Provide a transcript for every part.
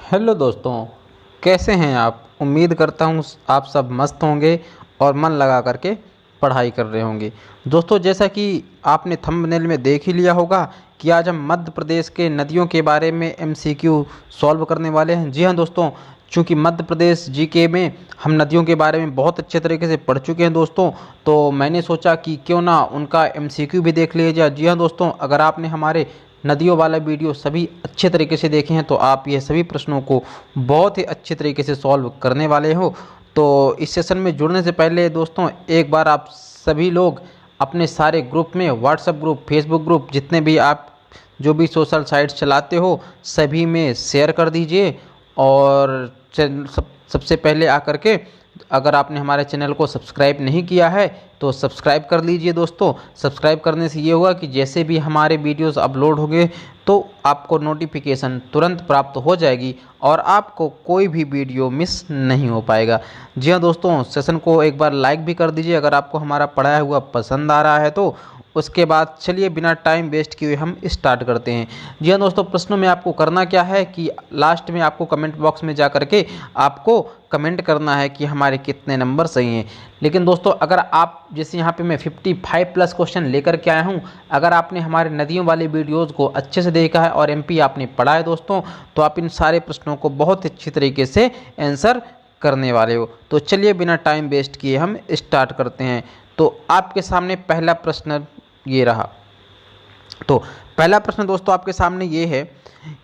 Hello दोस्तों, कैसे हैं आप। उम्मीद करता हूँ आप सब मस्त होंगे और मन लगा करके पढ़ाई कर रहे होंगे। दोस्तों, जैसा कि आपने थंबनेल में देख ही लिया होगा कि आज हम मध्य प्रदेश के नदियों के बारे में एमसीक्यू सॉल्व करने वाले हैं। जी हाँ दोस्तों, चूँकि मध्य प्रदेश जीके में हम नदियों के बारे में बहुत अच्छे तरीके से पढ़ चुके हैं दोस्तों, तो मैंने सोचा कि क्यों ना उनका एमसीक्यू भी देख लिया जाए। जी हाँ दोस्तों, अगर आपने हमारे नदियों वाला वीडियो सभी अच्छे तरीके से देखे हैं तो आप ये सभी प्रश्नों को बहुत ही अच्छे तरीके से सॉल्व करने वाले हो। तो इस सेशन में जुड़ने से पहले दोस्तों, एक बार आप सभी लोग अपने सारे ग्रुप में, व्हाट्सएप ग्रुप, फेसबुक ग्रुप, जितने भी आप जो भी सोशल साइट्स चलाते हो सभी में शेयर कर दीजिए। और सबसे पहले आकर के, अगर आपने हमारे चैनल को सब्सक्राइब नहीं किया है तो सब्सक्राइब कर लीजिए दोस्तों। सब्सक्राइब करने से ये होगा कि जैसे भी हमारे वीडियोस अपलोड होंगे तो आपको नोटिफिकेशन तुरंत प्राप्त हो जाएगी और आपको कोई भी वीडियो मिस नहीं हो पाएगा। जी हाँ दोस्तों, सेशन को एक बार लाइक भी कर दीजिए अगर आपको हमारा पढ़ाया हुआ पसंद आ रहा है तो। उसके बाद चलिए बिना टाइम वेस्ट किए हम स्टार्ट करते हैं। जी हाँ दोस्तों, प्रश्नों में आपको करना क्या है कि लास्ट में आपको कमेंट बॉक्स में जा करके आपको कमेंट करना है कि हमारे कितने नंबर सही हैं। लेकिन दोस्तों, अगर आप, जैसे यहाँ पे मैं 55 प्लस क्वेश्चन लेकर के आया हूँ, अगर आपने हमारे नदियों वाले वीडियोज़ को अच्छे से देखा है और एमपी आपने पढ़ा है दोस्तों, तो आप इन सारे प्रश्नों को बहुत अच्छी तरीके से आंसर करने वाले हो। तो चलिए बिना टाइम वेस्ट किए हम स्टार्ट करते हैं। तो आपके सामने पहला प्रश्न ये रहा। तो पहला प्रश्न दोस्तों आपके सामने ये है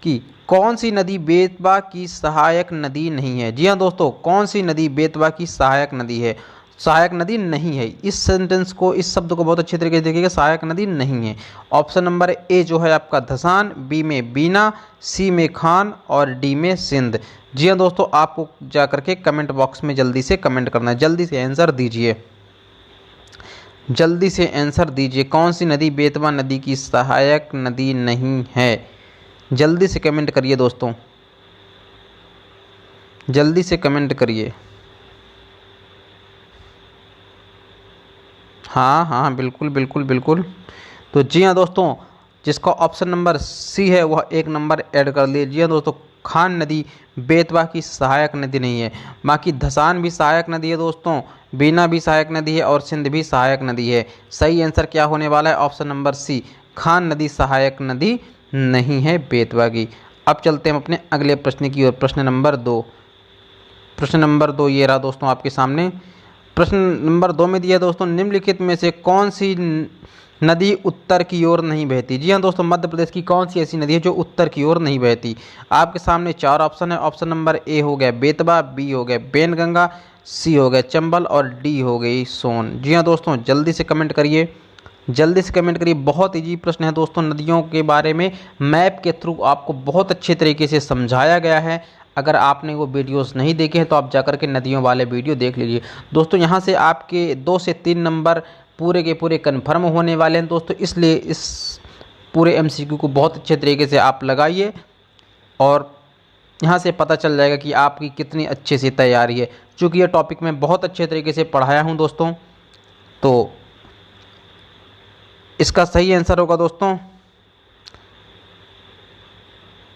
कि कौन सी नदी बेतवा की सहायक नदी नहीं है। जी हाँ दोस्तों, कौन सी नदी बेतवा की सहायक नदी है, सहायक नदी नहीं है। इस सेंटेंस को, इस शब्द को बहुत अच्छे तरीके से देखिएगा, सहायक नदी नहीं है। ऑप्शन नंबर ए जो है आपका धसान, बी में बीना, सी में खान और डी में सिंध। जी हाँ दोस्तों, आपको जा करके कमेंट बॉक्स में जल्दी से कमेंट करना है, जल्दी से आंसर दीजिए, जल्दी से आंसर दीजिए। कौन सी नदी बेतवा नदी की सहायक नदी नहीं है, जल्दी से कमेंट करिए दोस्तों, जल्दी से कमेंट करिए। हाँ हाँ, बिल्कुल बिल्कुल बिल्कुल। तो जी हाँ दोस्तों, जिसका ऑप्शन नंबर सी है वह एक नंबर ऐड कर लीजिए। जी हाँ दोस्तों, खान नदी बेतवा की सहायक नदी नहीं है। बाकी धसान भी सहायक नदी है दोस्तों, बीना भी सहायक नदी है और सिंध भी सहायक नदी है। सही आंसर क्या होने वाला है, ऑप्शन नंबर सी, खान नदी सहायक नदी नहीं है बेतवा की। अब चलते हैं अपने अगले प्रश्न की ओर। प्रश्न नंबर 2, प्रश्न नंबर 2 ये रहा दोस्तों आपके सामने। प्रश्न नंबर 2 में दिया दोस्तों, निम्नलिखित में से कौन सी नदी उत्तर की ओर नहीं बहती। जी हाँ दोस्तों, मध्य प्रदेश की कौन सी ऐसी नदी है जो उत्तर की ओर नहीं बहती। आपके सामने 4 ऑप्शन है। ऑप्शन नंबर ए हो गया बेतवा, बी हो गया बेनगंगा, सी हो गया चंबल और डी हो गई सोन। जी हाँ दोस्तों, जल्दी से कमेंट करिए, जल्दी से कमेंट करिए। बहुत इजी प्रश्न है दोस्तों, नदियों के बारे में मैप के थ्रू आपको बहुत अच्छे तरीके से समझाया गया है। अगर आपने वो वीडियोस नहीं देखे हैं तो आप जाकर के नदियों वाले वीडियो देख लीजिए दोस्तों। यहाँ से आपके 2 से 3 नंबर पूरे के पूरे कन्फर्म होने वाले हैं दोस्तों, इसलिए इस पूरे एमसीक्यू को बहुत अच्छे तरीके से आप लगाइए और यहाँ से पता चल जाएगा कि आपकी कितनी अच्छे से तैयारी है। चूँकि ये टॉपिक मैं बहुत अच्छे तरीके से पढ़ाया हूँ दोस्तों, तो इसका सही आंसर होगा दोस्तों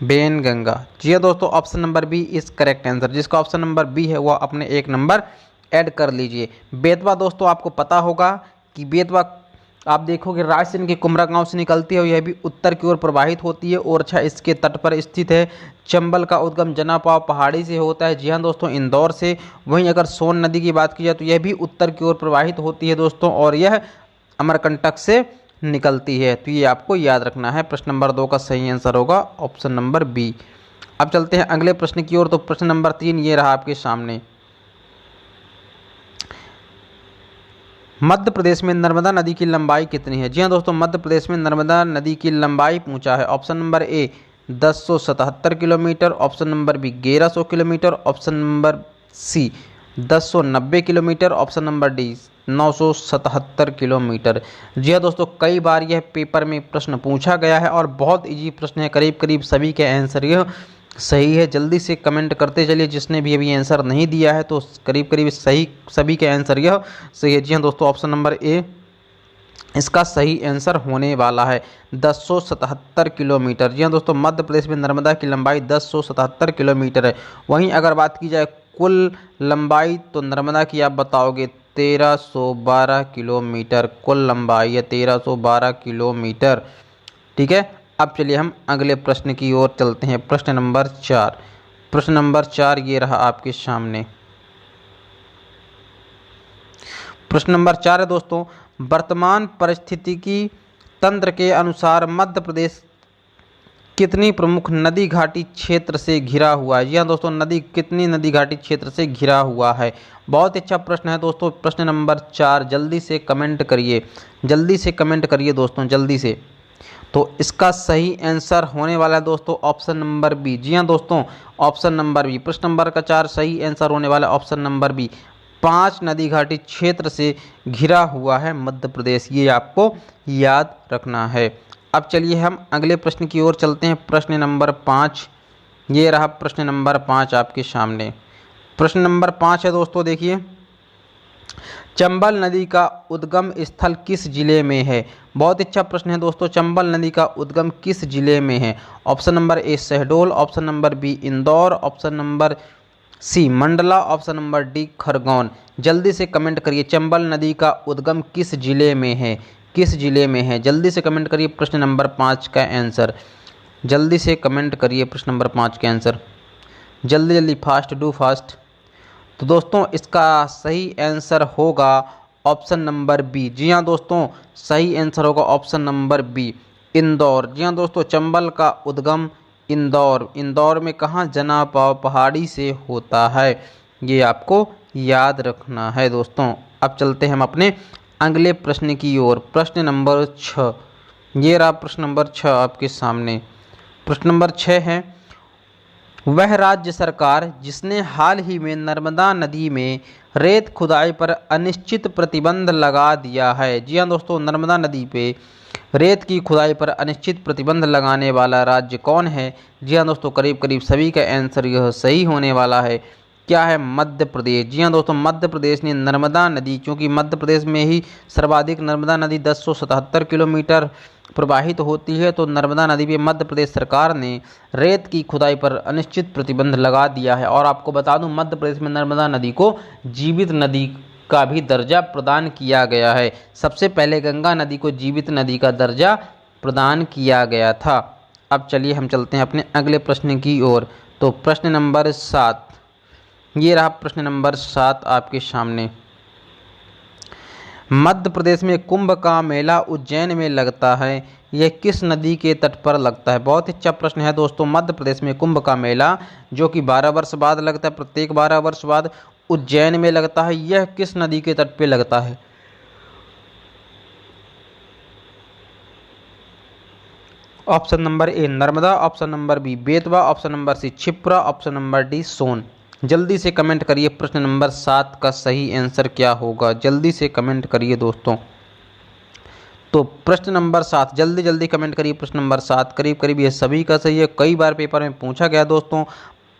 बेनगंगा। जी हाँ दोस्तों, option number B is correct answer. जिसका ऑप्शन नंबर बी है वह अपने एक नंबर ऐड कर लीजिए। बेतवा दोस्तों आपको पता होगा कि बेतवा आप देखोगे रायसेन के कुमरा गांव से निकलती है और यह भी उत्तर की ओर प्रवाहित होती है। ओरछा इसके तट पर स्थित है। चंबल का उद्गम जनापाव पहाड़ी से होता है। जी हाँ दोस्तों, इंदौर से। वहीं अगर सोन नदी की बात की जाए तो यह भी उत्तर की ओर प्रवाहित होती है दोस्तों, और यह अमरकंटक से निकलती है। तो ये आपको याद रखना है। प्रश्न नंबर 2 का सही आंसर होगा ऑप्शन नंबर बी। अब चलते हैं अगले प्रश्न की ओर। तो प्रश्न नंबर 3 ये रहा आपके सामने। मध्य प्रदेश में नर्मदा नदी की लंबाई कितनी है। जी हाँ दोस्तों, मध्य प्रदेश में नर्मदा नदी की लंबाई पूछा है। Option number a 1077 kilometer, option number b 1100 kilometer, option number c 1090 kilometer, option number d 977 kilometer. जी हाँ दोस्तों, कई बार यह पेपर में प्रश्न पूछा गया है और बहुत इजी प्रश्न है। करीब करीब सभी के आंसर यह सही है। जल्दी से कमेंट करते चलिए। जिसने भी अभी आंसर नहीं दिया है तो करीब करीब सही, सभी के आंसर यह सही है। जी हाँ दोस्तों, ऑप्शन नंबर ए इसका सही आंसर होने वाला है 1077 किलोमीटर। जी हाँ दोस्तों, मध्य प्रदेश में नर्मदा की लंबाई 1077 किलोमीटर है। वहीं अगर बात की जाए कुल लंबाई, तो नर्मदा की आप बताओगे 1312 किलोमीटर कुल लंबाई है, 1312 किलोमीटर। ठीक है, अब चलिए हम अगले प्रश्न की ओर चलते हैं। प्रश्न नंबर 4। प्रश्न नंबर 4 ये रहा आपके सामने। प्रश्न नंबर 4 है दोस्तों, वर्तमान परिस्थितिकी तंत्र के अनुसार मध्य प्रदेश कितनी प्रमुख नदी घाटी क्षेत्र से घिरा हुआ है? जी हाँ दोस्तों, कितनी नदी घाटी क्षेत्र से घिरा हुआ है? बहुत अच्छा प्रश्न है दोस्तों। प्रश्न नंबर 4 जल्दी से कमेंट करिए, जल्दी से कमेंट करिए दोस्तों, जल्दी से। तो इसका सही आंसर होने वाला है दोस्तों ऑप्शन नंबर बी। जी हाँ दोस्तों, ऑप्शन नंबर बी। प्रश्न नंबर का 4 सही आंसर होने वाला है ऑप्शन नंबर बी। 5 नदी घाटी क्षेत्र से घिरा हुआ है मध्य प्रदेश, ये आपको याद रखना है। अब चलिए हम अगले प्रश्न की ओर चलते हैं। प्रश्न नंबर 5 ये रहा। प्रश्न नंबर 5 आपके सामने। प्रश्न नंबर 5 है दोस्तों, देखिए, चंबल नदी का उद्गम स्थल किस जिले में है? बहुत अच्छा प्रश्न है दोस्तों। चंबल नदी का उद्गम किस जिले में है? Option number A Shahdol, option number B Indore, option number C Mandla, option number D Khargone. जल्दी से कमेंट करिए, चंबल नदी का उद्गम किस जिले में है? किस जिले में है? जल्दी से कमेंट करिए प्रश्न नंबर 5 का आंसर। जल्दी से कमेंट करिए प्रश्न नंबर 5 का आंसर, जल्दी जल्दी, फास्ट डू फास्ट। तो दोस्तों इसका सही आंसर होगा ऑप्शन नंबर बी। जी हाँ दोस्तों, सही आंसर होगा ऑप्शन नंबर बी इंदौर। जी हाँ दोस्तों, चंबल का उद्गम इंदौर, इंदौर में कहाँ? जना पाव पहाड़ी से होता है, ये आपको याद रखना है दोस्तों। अब चलते हैं हम अपने अगले प्रश्न की ओर। प्रश्न नंबर 6 ये रहा। प्रश्न नंबर 6 आपके सामने। प्रश्न नंबर 6 है, वह राज्य सरकार जिसने हाल ही में नर्मदा नदी में रेत खुदाई पर अनिश्चित प्रतिबंध लगा दिया है। जी हाँ दोस्तों, नर्मदा नदी पे रेत की खुदाई पर अनिश्चित प्रतिबंध लगाने वाला राज्य कौन है? जी हाँ दोस्तों, करीब करीब सभी का आंसर यह सही होने वाला है। क्या है? मध्य प्रदेश। जी हाँ दोस्तों, मध्य प्रदेश ने नर्मदा नदी, क्योंकि मध्य प्रदेश में ही सर्वाधिक नर्मदा नदी 1077 किलोमीटर प्रवाहित होती है, तो नर्मदा नदी पे मध्य प्रदेश सरकार ने रेत की खुदाई पर अनिश्चित प्रतिबंध लगा दिया है। और आपको बता दूं, मध्य प्रदेश में नर्मदा नदी को जीवित नदी का भी दर्जा प्रदान किया गया है। सबसे पहले गंगा नदी को जीवित नदी का दर्जा प्रदान किया गया था। अब चलिए हम चलते हैं अपने अगले प्रश्न की ओर। तो प्रश्न नंबर 7 ये रहा। प्रश्न नंबर 7 आपके सामने। मध्य प्रदेश में कुंभ का मेला उज्जैन में लगता है, यह किस नदी के तट पर लगता है? बहुत अच्छा प्रश्न है दोस्तों। मध्य प्रदेश में कुंभ का मेला जो कि 12 वर्ष बाद लगता है, प्रत्येक 12 वर्ष बाद उज्जैन में लगता है, यह किस नदी के तट पे लगता है? ऑप्शन नंबर ए Narmada, option number B Betwa, option number सी Kshipra, option number d Son. जल्दी से कमेंट करिए प्रश्न नंबर 7 का सही आंसर क्या होगा? जल्दी से कमेंट करिए दोस्तों। तो प्रश्न नंबर 7 जल्दी जल्दी कमेंट करिए। प्रश्न नंबर 7 करीब करीब ये सभी का सही है, कई बार पेपर में पूछा गया दोस्तों।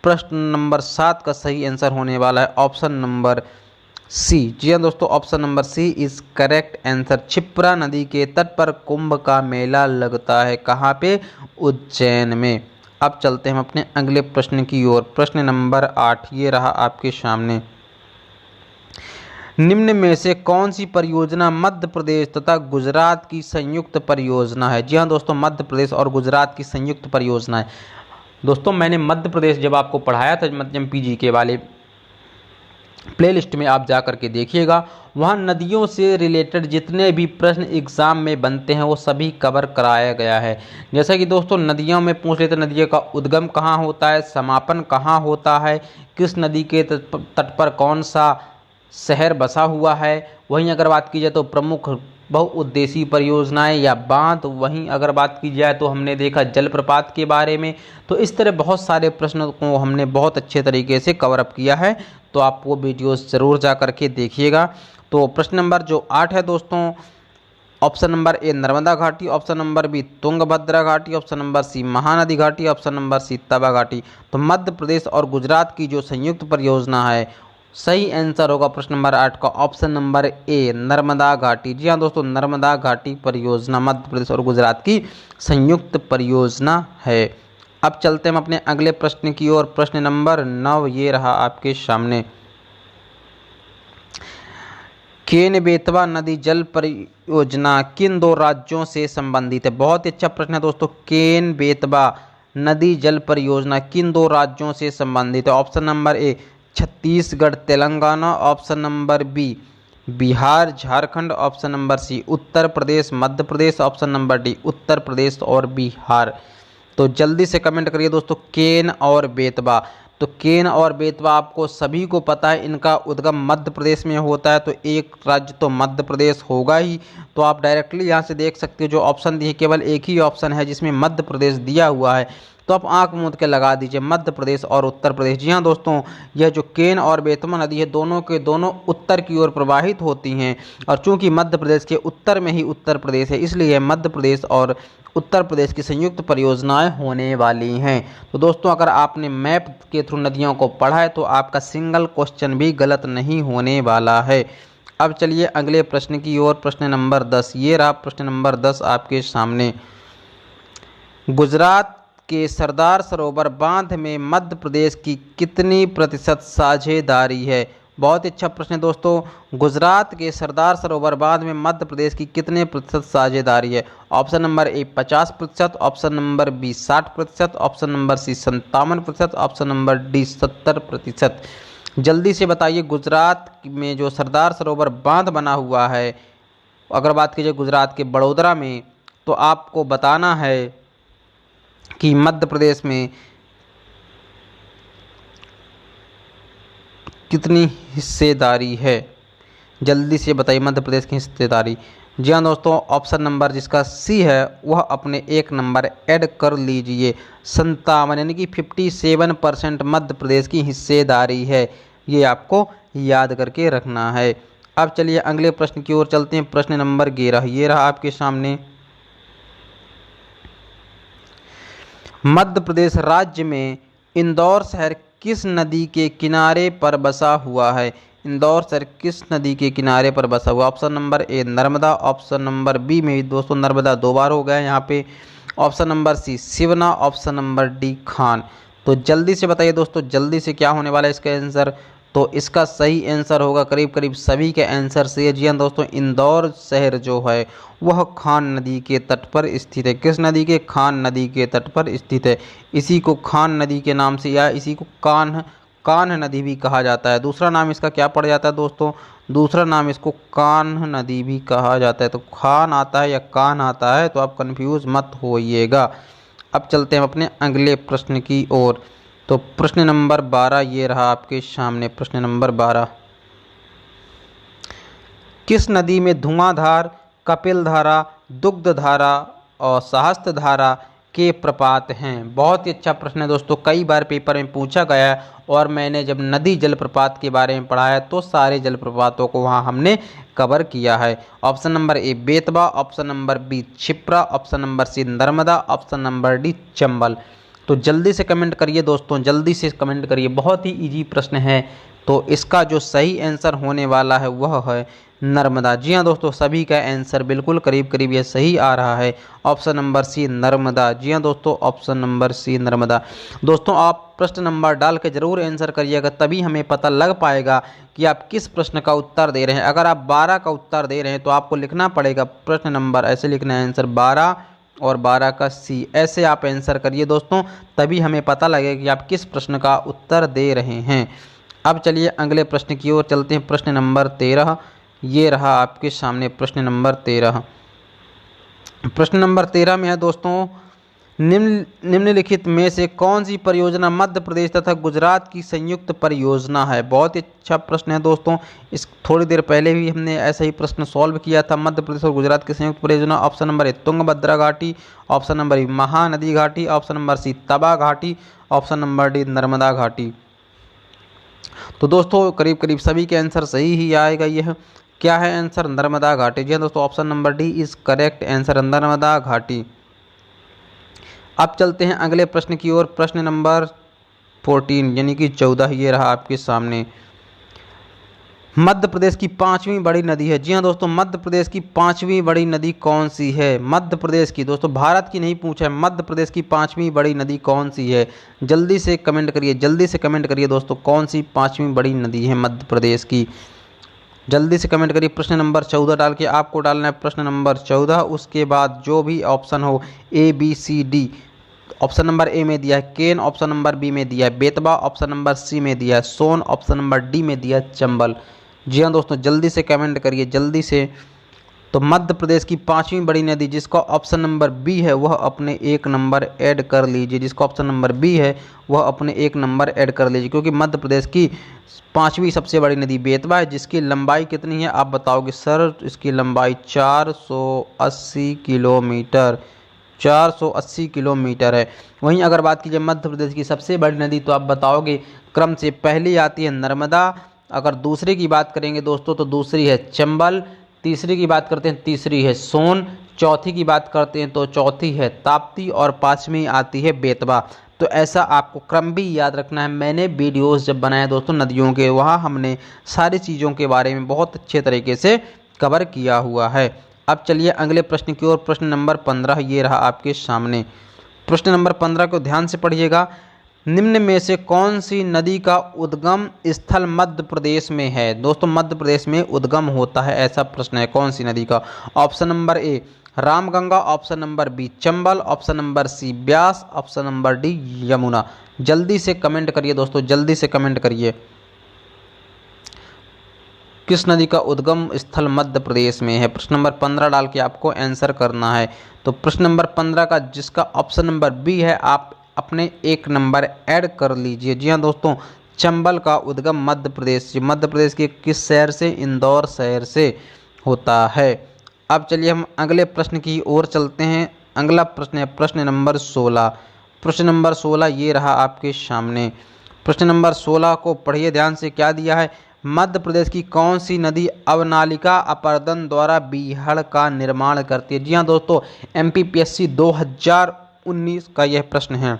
प्रश्न नंबर 7 का सही आंसर होने वाला है ऑप्शन नंबर सी। जी हाँ दोस्तों, option number C is correct answer. Kshipra नदी के तट पर कुंभ का मेला लगता है, कहाँ पे? उज्जैन में। अब चलते हैं हम अपने अगले प्रश्न की ओर। प्रश्न नंबर 8 ये रहा आपके सामने। निम्न में से कौन सी परियोजना मध्य प्रदेश तथा गुजरात की संयुक्त परियोजना है? जी हाँ दोस्तों, मध्य प्रदेश और गुजरात की संयुक्त परियोजना है। दोस्तों मैंने मध्य प्रदेश जब आपको पढ़ाया था मध्यम पीजी के वाले प्लेलिस्ट में आप जा करके देखिएगा, वहाँ नदियों से रिलेटेड जितने भी प्रश्न एग्जाम में बनते हैं वो सभी कवर कराया गया है। जैसा कि दोस्तों नदियों में पूछ लेते, नदियों का उद्गम कहाँ होता है, समापन कहाँ होता है, किस नदी के तट पर कौन सा शहर बसा हुआ है। वहीं अगर बात की जाए तो प्रमुख बहुउद्देशीय परियोजनाएं या बांध, वहीं अगर बात की जाए तो हमने देखा जलप्रपात के बारे में। तो इस तरह बहुत सारे प्रश्नों को हमने बहुत अच्छे तरीके से कवर अप किया है, तो आप वो वीडियोस ज़रूर जा करके देखिएगा। तो प्रश्न नंबर जो 8 है दोस्तों, ऑप्शन नंबर ए नर्मदा घाटी, ऑप्शन नंबर बी तुंगभद्रा घाटी, ऑप्शन नंबर सी महानदी घाटी, ऑप्शन नंबर सी तवा घाटी। तो मध्य प्रदेश और गुजरात की जो संयुक्त परियोजना है सही आंसर होगा प्रश्न नंबर 8 का ऑप्शन नंबर ए, नर्मदा घाटी। जी हाँ दोस्तों, नर्मदा घाटी परियोजना मध्य प्रदेश और गुजरात की संयुक्त परियोजना है। अब चलते हैं हम अपने अगले प्रश्न की ओर। प्रश्न नंबर 9 ये रहा आपके सामने। केन बेतवा नदी जल परियोजना किन दो राज्यों से संबंधित है? बहुत ही अच्छा प्रश्न है दोस्तों। केन बेतवा नदी जल परियोजना किन दो राज्यों से संबंधित है? Option number a, Chhattisgarh Telangana. Option number b, Bihar Jharkhand. Option number c, Uttar Pradesh Madhya Pradesh. Option number d, Uttar Pradesh और बिहार। तो जल्दी से कमेंट करिए दोस्तों, केन और बेतवा। तो केन और बेतवा आपको सभी को पता है, इनका उद्गम मध्य प्रदेश में होता है, तो एक राज्य तो मध्य प्रदेश होगा ही। तो आप डायरेक्टली यहाँ से देख सकते हो, जो ऑप्शन दिए केवल एक ही ऑप्शन है जिसमें मध्य प्रदेश दिया हुआ है, तो आप आंख मूंद के लगा दीजिए मध्य प्रदेश और उत्तर प्रदेश। जी हाँ दोस्तों, यह जो केन और बेतवा नदी है, दोनों के दोनों उत्तर की ओर प्रवाहित होती हैं, और चूंकि मध्य प्रदेश के उत्तर में ही उत्तर प्रदेश है, इसलिए मध्य प्रदेश और उत्तर प्रदेश की संयुक्त परियोजनाएं होने वाली हैं। तो दोस्तों, अगर आपने मैप के थ्रू नदियों को पढ़ा है तो आपका सिंगल क्वेश्चन भी गलत नहीं होने वाला है। अब चलिए अगले प्रश्न की ओर। प्रश्न नंबर 10 ये रहा। प्रश्न नंबर 10 आपके सामने। गुजरात के सरदार सरोवर बांध में मध्य प्रदेश की कितनी प्रतिशत साझेदारी है? बहुत ही अच्छा प्रश्न है दोस्तों। गुजरात के सरदार सरोवर बांध में मध्य प्रदेश की कितने प्रतिशत साझेदारी है? Option number A 50%। Option number B 60%। Option number C 57%। Option number D 70%। जल्दी से बताइए, गुजरात में जो सरदार सरोवर बांध बना हुआ है, अगर बात कीजिए गुजरात के बड़ोदरा में, तो आपको बताना है कि मध्य प्रदेश में कितनी हिस्सेदारी है। जल्दी से बताइए मध्य प्रदेश की हिस्सेदारी। जी हाँ दोस्तों, ऑप्शन नंबर जिसका सी है वह अपने एक नंबर ऐड कर लीजिए। 57 यानी कि 57% मध्य प्रदेश की हिस्सेदारी है, ये आपको याद करके रखना है। अब चलिए अगले प्रश्न की ओर चलते हैं। प्रश्न नंबर 11 ये रहा आपके सामने। मध्य प्रदेश राज्य में इंदौर शहर किस नदी के किनारे पर बसा हुआ है? इंदौर शहर किस नदी के किनारे पर बसा हुआ? ऑप्शन नंबर ए नर्मदा। ऑप्शन नंबर बी में भी दोस्तों नर्मदा 2 बार हो गया है यहाँ पे। Option number C Shivna. Option number D Khan. तो जल्दी से बताइए दोस्तों, जल्दी से क्या होने वाला है इसका आंसर? तो इसका सही आंसर होगा, करीब करीब सभी के आंसर से है। जी हाँ दोस्तों, इंदौर शहर जो है वह खान नदी के तट पर स्थित है। किस नदी के? खान नदी के तट पर स्थित है। इसी को खान नदी के नाम से, या इसी को कान्ह नदी भी कहा जाता है। दूसरा नाम इसका क्या पड़ जाता है दोस्तों? दूसरा नाम इसको कान्ह नदी भी कहा जाता है। तो खान आता है या कान्ह आता है, तो आप कंफ्यूज मत होइएगा। अब चलते हैं अपने अगले प्रश्न की ओर। तो प्रश्न नंबर 12 ये रहा आपके सामने। प्रश्न नंबर 12, किस नदी में धुआंधार, कपिलधारा, दुग्धधारा और सहस्त्रधारा के प्रपात हैं? बहुत ही अच्छा प्रश्न है दोस्तों, कई बार पेपर में पूछा गया है, और मैंने जब नदी जलप्रपात के बारे में पढ़ाया तो सारे जलप्रपातों को वहाँ हमने कवर किया है। ऑप्शन नंबर ए Betwa. Option number B Kshipra. Option number सी Narmada. Option number D Chambal. तो जल्दी से कमेंट करिए दोस्तों, जल्दी से कमेंट करिए, बहुत ही इजी प्रश्न है। तो इसका जो सही आंसर होने वाला है वह है नर्मदा। जी हाँ दोस्तों, सभी का आंसर बिल्कुल करीब करीब ये सही आ रहा है। ऑप्शन नंबर सी नर्मदा। जी हाँ दोस्तों, ऑप्शन नंबर सी नर्मदा। दोस्तों, आप प्रश्न नंबर डाल के जरूर आंसर करिएगा, तभी हमें पता लग पाएगा कि आप किस प्रश्न का उत्तर दे रहे हैं। अगर आप 12 का उत्तर दे रहे हैं तो आपको लिखना पड़ेगा प्रश्न नंबर, ऐसे लिखना है आंसर 12 और 12 का सी, ऐसे आप आंसर करिए दोस्तों, तभी हमें पता लगेगा कि आप किस प्रश्न का उत्तर दे रहे हैं। अब चलिए अगले प्रश्न की ओर चलते हैं। प्रश्न नंबर 13 ये रहा आपके सामने। प्रश्न नंबर 13, प्रश्न नंबर 13 में है दोस्तों, निम्नलिखित में से कौन सी परियोजना मध्य प्रदेश तथा गुजरात की संयुक्त परियोजना है? बहुत ही अच्छा प्रश्न है दोस्तों। इस थोड़ी देर पहले भी हमने ऐसा ही प्रश्न सॉल्व किया था। मध्य प्रदेश और गुजरात की संयुक्त परियोजना। ऑप्शन नंबर ए तुंगभद्रा घाटी। ऑप्शन नंबर बी महानदी घाटी। ऑप्शन नंबर सी तबा घाटी। ऑप्शन नंबर डी नर्मदा घाटी। तो दोस्तों, करीब करीब सभी के आंसर सही ही आएगा। यह क्या है आंसर? नर्मदा घाटी। जी दोस्तों, option number d is correct answer, Narmada घाटी। अब चलते हैं अगले प्रश्न की ओर। प्रश्न नंबर 14 यानी कि 14 ये रहा आपके सामने। मध्य प्रदेश की पांचवी बड़ी नदी है। जी हाँ दोस्तों, मध्य प्रदेश की पांचवी बड़ी नदी कौन सी है? मध्य प्रदेश की, दोस्तों भारत की नहीं पूछा है, मध्य प्रदेश की पांचवी बड़ी नदी कौन सी है? जल्दी से कमेंट करिए, जल्दी से कमेंट करिए दोस्तों, कौन सी पांचवी बड़ी नदी है मध्य प्रदेश की? जल्दी से कमेंट करिए। प्रश्न नंबर 14 डाल के आपको डालना है प्रश्न नंबर 14। उसके बाद जो भी ऑप्शन हो ABCD, ऑप्शन नंबर ए में दिया है केन, ऑप्शन नंबर बी में दिया है बेतवा, ऑप्शन नंबर सी में दिया है सोन, ऑप्शन नंबर डी में दिया है चंबल। जी हाँ दोस्तों, जल्दी से कमेंट करिए, जल्दी से। तो मध्य प्रदेश की पांचवी बड़ी नदी जिसका ऑप्शन नंबर बी है वह अपने एक नंबर ऐड कर लीजिए, जिसका ऑप्शन नंबर बी है वह अपने एक नंबर ऐड कर लीजिए, क्योंकि मध्य प्रदेश की पांचवी सबसे बड़ी नदी बेतवा है, जिसकी लंबाई कितनी है आप बताओगे सर? इसकी लंबाई 480 किलोमीटर, 480 किलोमीटर है। वहीं अगर बात कीजिए मध्य प्रदेश की सबसे बड़ी नदी तो आप बताओगे क्रम से पहली आती है नर्मदा, अगर दूसरे की बात करेंगे दोस्तों तो दूसरी है चंबल, तीसरी की बात करते हैं तीसरी है सोन, चौथी की बात करते हैं तो चौथी है ताप्ती और पांचवी आती है बेतवा। तो ऐसा आपको क्रम भी याद रखना है। मैंने वीडियोस जब बनाए दोस्तों नदियों के, वहाँ हमने सारी चीज़ों के बारे में बहुत अच्छे तरीके से कवर किया हुआ है। अब चलिए अगले प्रश्न की ओर। प्रश्न नंबर 15 ये रहा आपके सामने। प्रश्न नंबर 15 को ध्यान से पढ़िएगा। निम्न में से कौन सी नदी का उद्गम स्थल मध्य प्रदेश में है? दोस्तों मध्य प्रदेश में उद्गम होता है, ऐसा प्रश्न है, कौन सी नदी का? Option number A Ramganga, option number B Chambal, option number C Beas, option number D Yamuna. जल्दी से कमेंट करिए दोस्तों, जल्दी से कमेंट करिए, किस नदी का उद्गम स्थल मध्य प्रदेश में है? प्रश्न नंबर 15 डाल के आपको आंसर करना है। तो प्रश्न नंबर 15 का जिसका ऑप्शन नंबर बी है आप अपने एक नंबर ऐड कर लीजिए। जी हाँ दोस्तों, चंबल का उद्गम मध्य प्रदेश से, मध्य प्रदेश के किस शहर से? इंदौर शहर से होता है। अब चलिए हम अगले प्रश्न की ओर चलते हैं। अगला प्रश्न है प्रश्न नंबर 16। प्रश्न नंबर 16 ये रहा आपके सामने। प्रश्न नंबर 16 को पढ़िए ध्यान से, क्या दिया है? मध्य प्रदेश की कौन सी नदी अवनालिका अपर्दन द्वारा बीहड़ का निर्माण करती है? जी हाँ दोस्तों, MPPSC 2019 का यह प्रश्न है।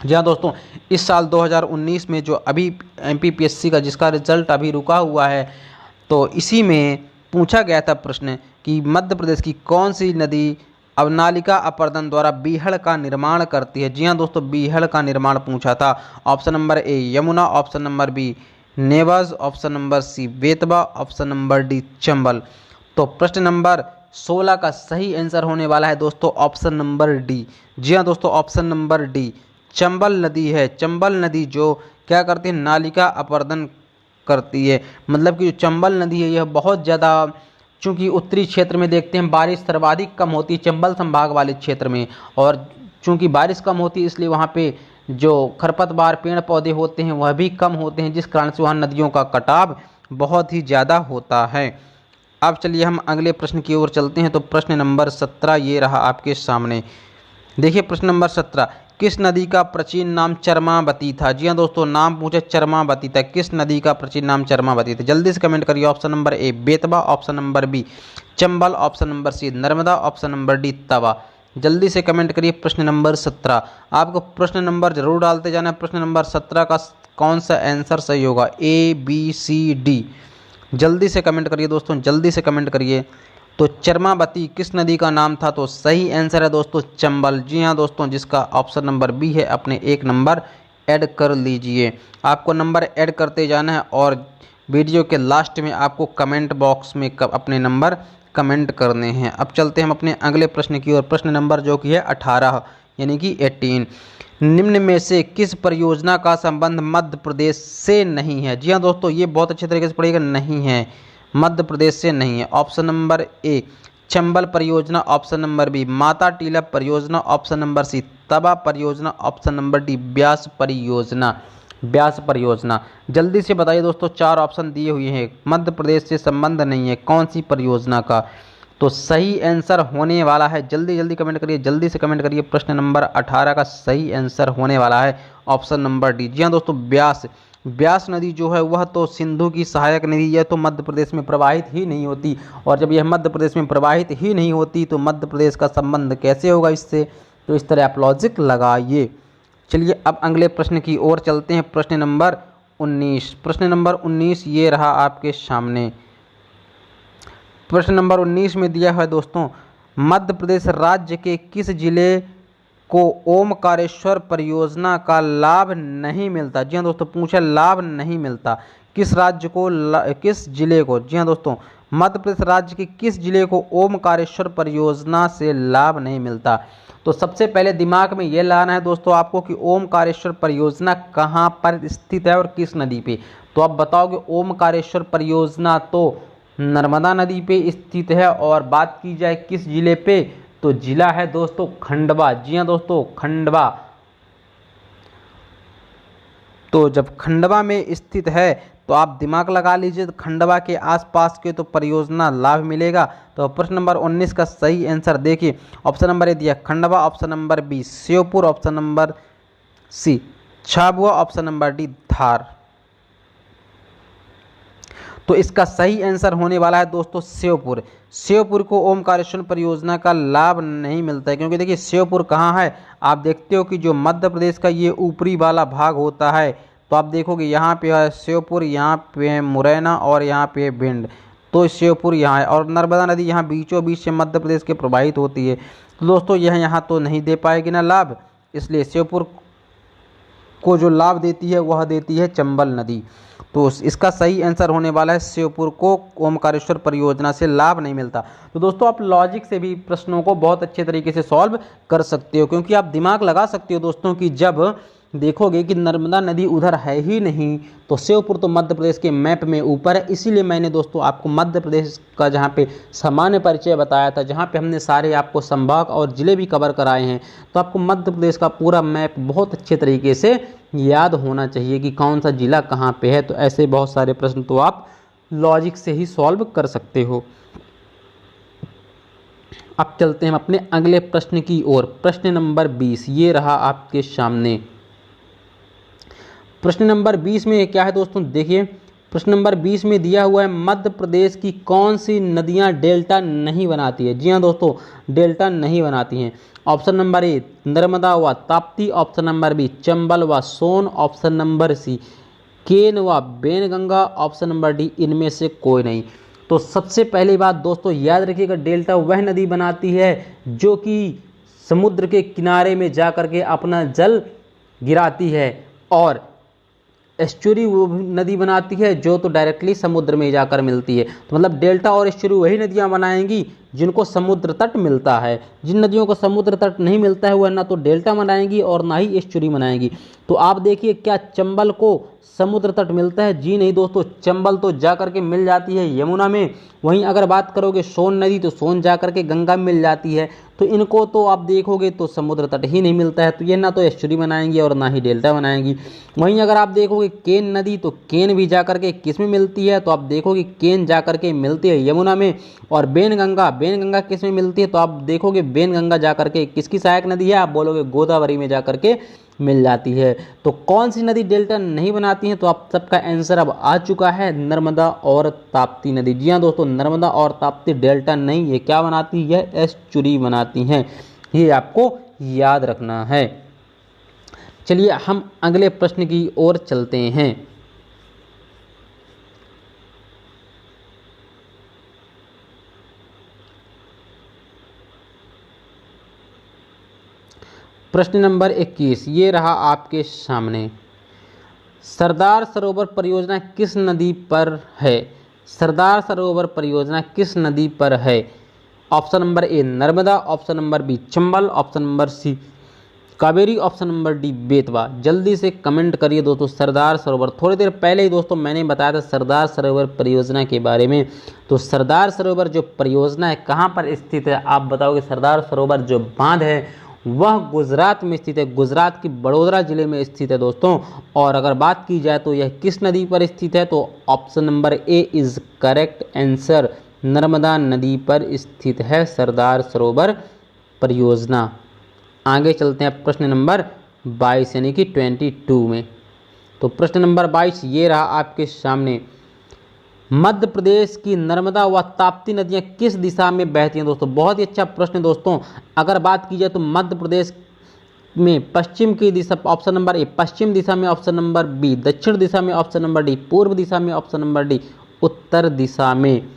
जी हाँ दोस्तों, इस साल 2019 में जो अभी MPPSC का जिसका रिजल्ट अभी रुका हुआ है, तो इसी में पूछा गया था प्रश्न कि मध्य प्रदेश की कौन सी नदी अवनालिका अपर्दन द्वारा बीहड़ का निर्माण करती है? जी हाँ दोस्तों, बीहड़ का निर्माण पूछा था। ऑप्शन नंबर ए Yamuna, option number b Newaj, option number c Betwa, option number D Chambal. तो प्रश्न नंबर 16 का सही आंसर होने वाला है दोस्तों ऑप्शन नंबर डी। जी हाँ दोस्तों, ऑप्शन नंबर डी चंबल नदी है। चंबल नदी जो क्या करती है? नालिका अपर्दन करती है। मतलब कि जो चंबल नदी है यह बहुत ज़्यादा, चूँकि उत्तरी क्षेत्र में देखते हैं बारिश सर्वाधिक कम होती है चंबल संभाग वाले क्षेत्र में, और चूँकि बारिश कम होती है इसलिए वहाँ पे जो खरपतवार पेड़ पौधे होते हैं वह भी कम होते हैं, जिस कारण से वहाँ नदियों का कटाव बहुत ही ज़्यादा होता है। अब चलिए हम अगले प्रश्न की ओर चलते हैं। तो प्रश्न नंबर 17 ये रहा आपके सामने। देखिए प्रश्न नंबर 17, किस नदी का प्राचीन नाम चरमावती था? जी हाँ दोस्तों, नाम पूछे चरमावती था। किस नदी का प्राचीन नाम चरमावती था? जल्दी से कमेंट करिए। ऑप्शन नंबर ए Betwa, option number B Chambal, option number सी Narmada, option number d Tawa. जल्दी से कमेंट करिए। प्रश्न नंबर 17 आपको प्रश्न नंबर जरूर डालते जाना है। प्रश्न नंबर 17 का कौन सा आंसर सही होगा? ABCD। जल्दी से कमेंट करिए दोस्तों, जल्दी से कमेंट करिए। तो चरमावती किस नदी का नाम था? तो सही आंसर है दोस्तों चंबल। जी हाँ दोस्तों, जिसका ऑप्शन नंबर बी है अपने एक नंबर ऐड कर लीजिए। आपको नंबर ऐड करते जाना है और वीडियो के लास्ट में आपको कमेंट बॉक्स में अपने नंबर कमेंट करने हैं। अब चलते हैं हम अपने अगले प्रश्न की ओर। प्रश्न नंबर जो कि है 18 यानी कि 18। निम्न में से किस परियोजना का संबंध मध्य प्रदेश से नहीं है? जी हाँ दोस्तों, ये बहुत अच्छे तरीके से पढ़िएगा, नहीं है, मध्य प्रदेश से नहीं है। ऑप्शन नंबर ए चंबल परियोजना, option number B Mata Tila परियोजना, ऑप्शन नंबर सी तवा परियोजना, ऑप्शन नंबर डी ब्यास परियोजना। ब्यास परियोजना। जल्दी से बताइए दोस्तों, 4 ऑप्शन दिए हुए हैं, मध्य प्रदेश से संबंध नहीं है, कौन सी परियोजना का? तो सही आंसर होने वाला है, जल्दी जल्दी कमेंट करिए, जल्दी से कमेंट करिए। प्रश्न नंबर 18 का सही आंसर होने वाला है ऑप्शन नंबर डी। जी हाँ दोस्तों, ब्यास। ब्यास नदी जो है वह तो सिंधु की सहायक नदी, यह तो मध्य प्रदेश में प्रवाहित ही नहीं होती, और जब यह मध्य प्रदेश में प्रवाहित ही नहीं होती तो मध्य प्रदेश का संबंध कैसे होगा इससे? तो इस तरह आप लॉजिक लगाइए। चलिए अब अगले प्रश्न की ओर चलते हैं। प्रश्न नंबर 19। प्रश्न नंबर 19 ये रहा आपके सामने। प्रश्न नंबर 19 में दिया है दोस्तों, मध्य प्रदेश राज्य के किस जिले को ओमकारेश्वर परियोजना का लाभ नहीं मिलता? जी हाँ दोस्तों, पूछा लाभ नहीं मिलता। किस राज्य को, किस जिले को? जी हाँ दोस्तों, मध्य प्रदेश राज्य के किस जिले को ओमकारेश्वर परियोजना से लाभ नहीं मिलता? तो सबसे पहले दिमाग में ये लाना है दोस्तों आपको कि ओमकारेश्वर परियोजना कहाँ पर स्थित है और किस नदी पे। तो आप बताओगे ओमकारेश्वर परियोजना तो नर्मदा नदी पे स्थित है, और बात की जाए किस जिले पे, तो जिला है दोस्तों खंडवा। जी हाँ दोस्तों, खंडवा। तो जब खंडवा में स्थित है तो आप दिमाग लगा लीजिए, तो खंडवा के आसपास के तो परियोजना लाभ मिलेगा। तो प्रश्न नंबर 19 का सही आंसर देखिए, ऑप्शन नंबर ए दिया Khandwa, option number b Sheopur, option number c Jhabua, option number d Dhar. तो इसका सही आंसर होने वाला है दोस्तों श्योपुर। श्योपुर को ओमकारेश्वर परियोजना का लाभ नहीं मिलता है, क्योंकि देखिए श्योपुर कहाँ है, आप देखते हो कि जो मध्य प्रदेश का ये ऊपरी वाला भाग होता है, तो आप देखोगे यहाँ पे है श्योपुर, यहाँ पे है मुरैना और यहाँ पे है भिंड। तो श्योपुर यहाँ है, और नर्मदा नदी यहाँ बीचों बीच से मध्य प्रदेश के प्रवाहित होती है। तो दोस्तों यह यहाँ तो नहीं दे पाएगी ना लाभ, इसलिए श्योपुर को जो लाभ देती है वह देती है चंबल नदी। तो इसका सही आंसर होने वाला है श्योपुर को ओमकारेश्वर परियोजना से लाभ नहीं मिलता। तो दोस्तों आप लॉजिक से भी प्रश्नों को बहुत अच्छे तरीके से सॉल्व कर सकते हो, क्योंकि आप दिमाग लगा सकते हो दोस्तों कि जब देखोगे कि नर्मदा नदी उधर है ही नहीं, तो श्योपुर तो मध्य प्रदेश के मैप में ऊपर है। इसीलिए मैंने दोस्तों आपको मध्य प्रदेश का जहाँ पे सामान्य परिचय बताया था, जहाँ पे हमने सारे आपको संभाग और ज़िले भी कवर कराए हैं, तो आपको मध्य प्रदेश का पूरा मैप बहुत अच्छे तरीके से याद होना चाहिए कि कौन सा जिला कहाँ पे है। तो ऐसे बहुत सारे प्रश्न तो आप लॉजिक से ही सॉल्व कर सकते हो। अब चलते हैं अपने अगले प्रश्न की ओर। प्रश्न नंबर 20 ये रहा आपके सामने। प्रश्न नंबर 20 में क्या है दोस्तों, देखिए प्रश्न नंबर 20 में दिया हुआ है मध्य प्रदेश की कौन सी नदियां डेल्टा नहीं बनाती है? जी हाँ दोस्तों, डेल्टा नहीं बनाती हैं। ऑप्शन नंबर ए नर्मदा व Tapti, option number B Chambal व सोन, ऑप्शन नंबर सी केन व बेनगंगा, ऑप्शन नंबर डी इनमें से कोई नहीं। तो सबसे पहली बात दोस्तों याद रखिएगा, डेल्टा वह नदी बनाती है जो कि समुद्र के किनारे में जा कर के अपना जल गिराती है, और एस्चुरी वो नदी बनाती है जो तो डायरेक्टली समुद्र में जाकर मिलती है। तो मतलब डेल्टा और एस्चुरी वही नदियां बनाएंगी जिनको समुद्र तट मिलता है। जिन नदियों को समुद्र तट नहीं मिलता है वह ना तो डेल्टा बनाएंगी और ना ही एस्चुरी बनाएंगी। तो आप देखिए क्या चंबल को समुद्र तट मिलता है? जी नहीं दोस्तों, चंबल तो जा करके मिल जाती है यमुना में। वहीं अगर बात करोगे सोन नदी, तो सोन जा करके गंगा में मिल जाती है। तो इनको तो आप देखोगे तो समुद्र तट ही नहीं मिलता है, तो ये ना तो एस्चुरी बनाएंगी और ना ही डेल्टा बनाएंगी। वहीं अगर आप देखोगे केन नदी, तो केन भी जा करके किस में मिलती है? तो आप देखोगे केन जा करके मिलती है यमुना में। और बेनगंगा किस में मिलती है? तो आप देखोगे बेनगंगा जा करके किसकी सहायक नदी है? आप बोलोगे गोदावरी में जा करके मिल जाती है। तो कौन सी नदी डेल्टा नहीं बनाती है? तो आप सबका आंसर अब आ चुका है, नर्मदा और ताप्ती नदी। जी हाँ दोस्तों, नर्मदा और ताप्ती डेल्टा नहीं, ये क्या बनाती है? एस्चुरी बनाती हैं। ये आपको याद रखना है। चलिए हम अगले प्रश्न की ओर चलते हैं। प्रश्न नंबर 21 ये रहा आपके सामने। सरदार सरोवर परियोजना किस नदी पर है? सरदार सरोवर परियोजना किस नदी पर है? ऑप्शन नंबर ए Narmada, option number B Chambal, option number C Kaveri, option number D Betwa. जल्दी से कमेंट करिए दोस्तों। सरदार सरोवर, थोड़ी देर पहले ही दोस्तों मैंने बताया था सरदार सरोवर परियोजना के बारे में। तो सरदार सरोवर जो परियोजना है कहाँ पर स्थित है? आप बताओगे। सरदार सरोवर जो बांध है वह गुजरात में स्थित है, गुजरात की बड़ोदरा जिले में स्थित है दोस्तों। और अगर बात की जाए तो यह किस नदी पर स्थित है? तो option number A is correct answer, Narmada नदी पर स्थित है सरदार सरोवर परियोजना। आगे चलते हैं प्रश्न नंबर 22 यानी कि 22 में। तो प्रश्न नंबर 22 ये रहा आपके सामने। मध्य प्रदेश की नर्मदा व ताप्ती नदियां किस दिशा में बहती हैं? दोस्तों बहुत ही अच्छा प्रश्न दोस्तों। अगर बात की जाए तो मध्य प्रदेश में पश्चिम की दिशा, ऑप्शन नंबर ए पश्चिम दिशा में, ऑप्शन नंबर बी दक्षिण दिशा में, ऑप्शन नंबर डी पूर्व दिशा में, ऑप्शन नंबर डी उत्तर दिशा में।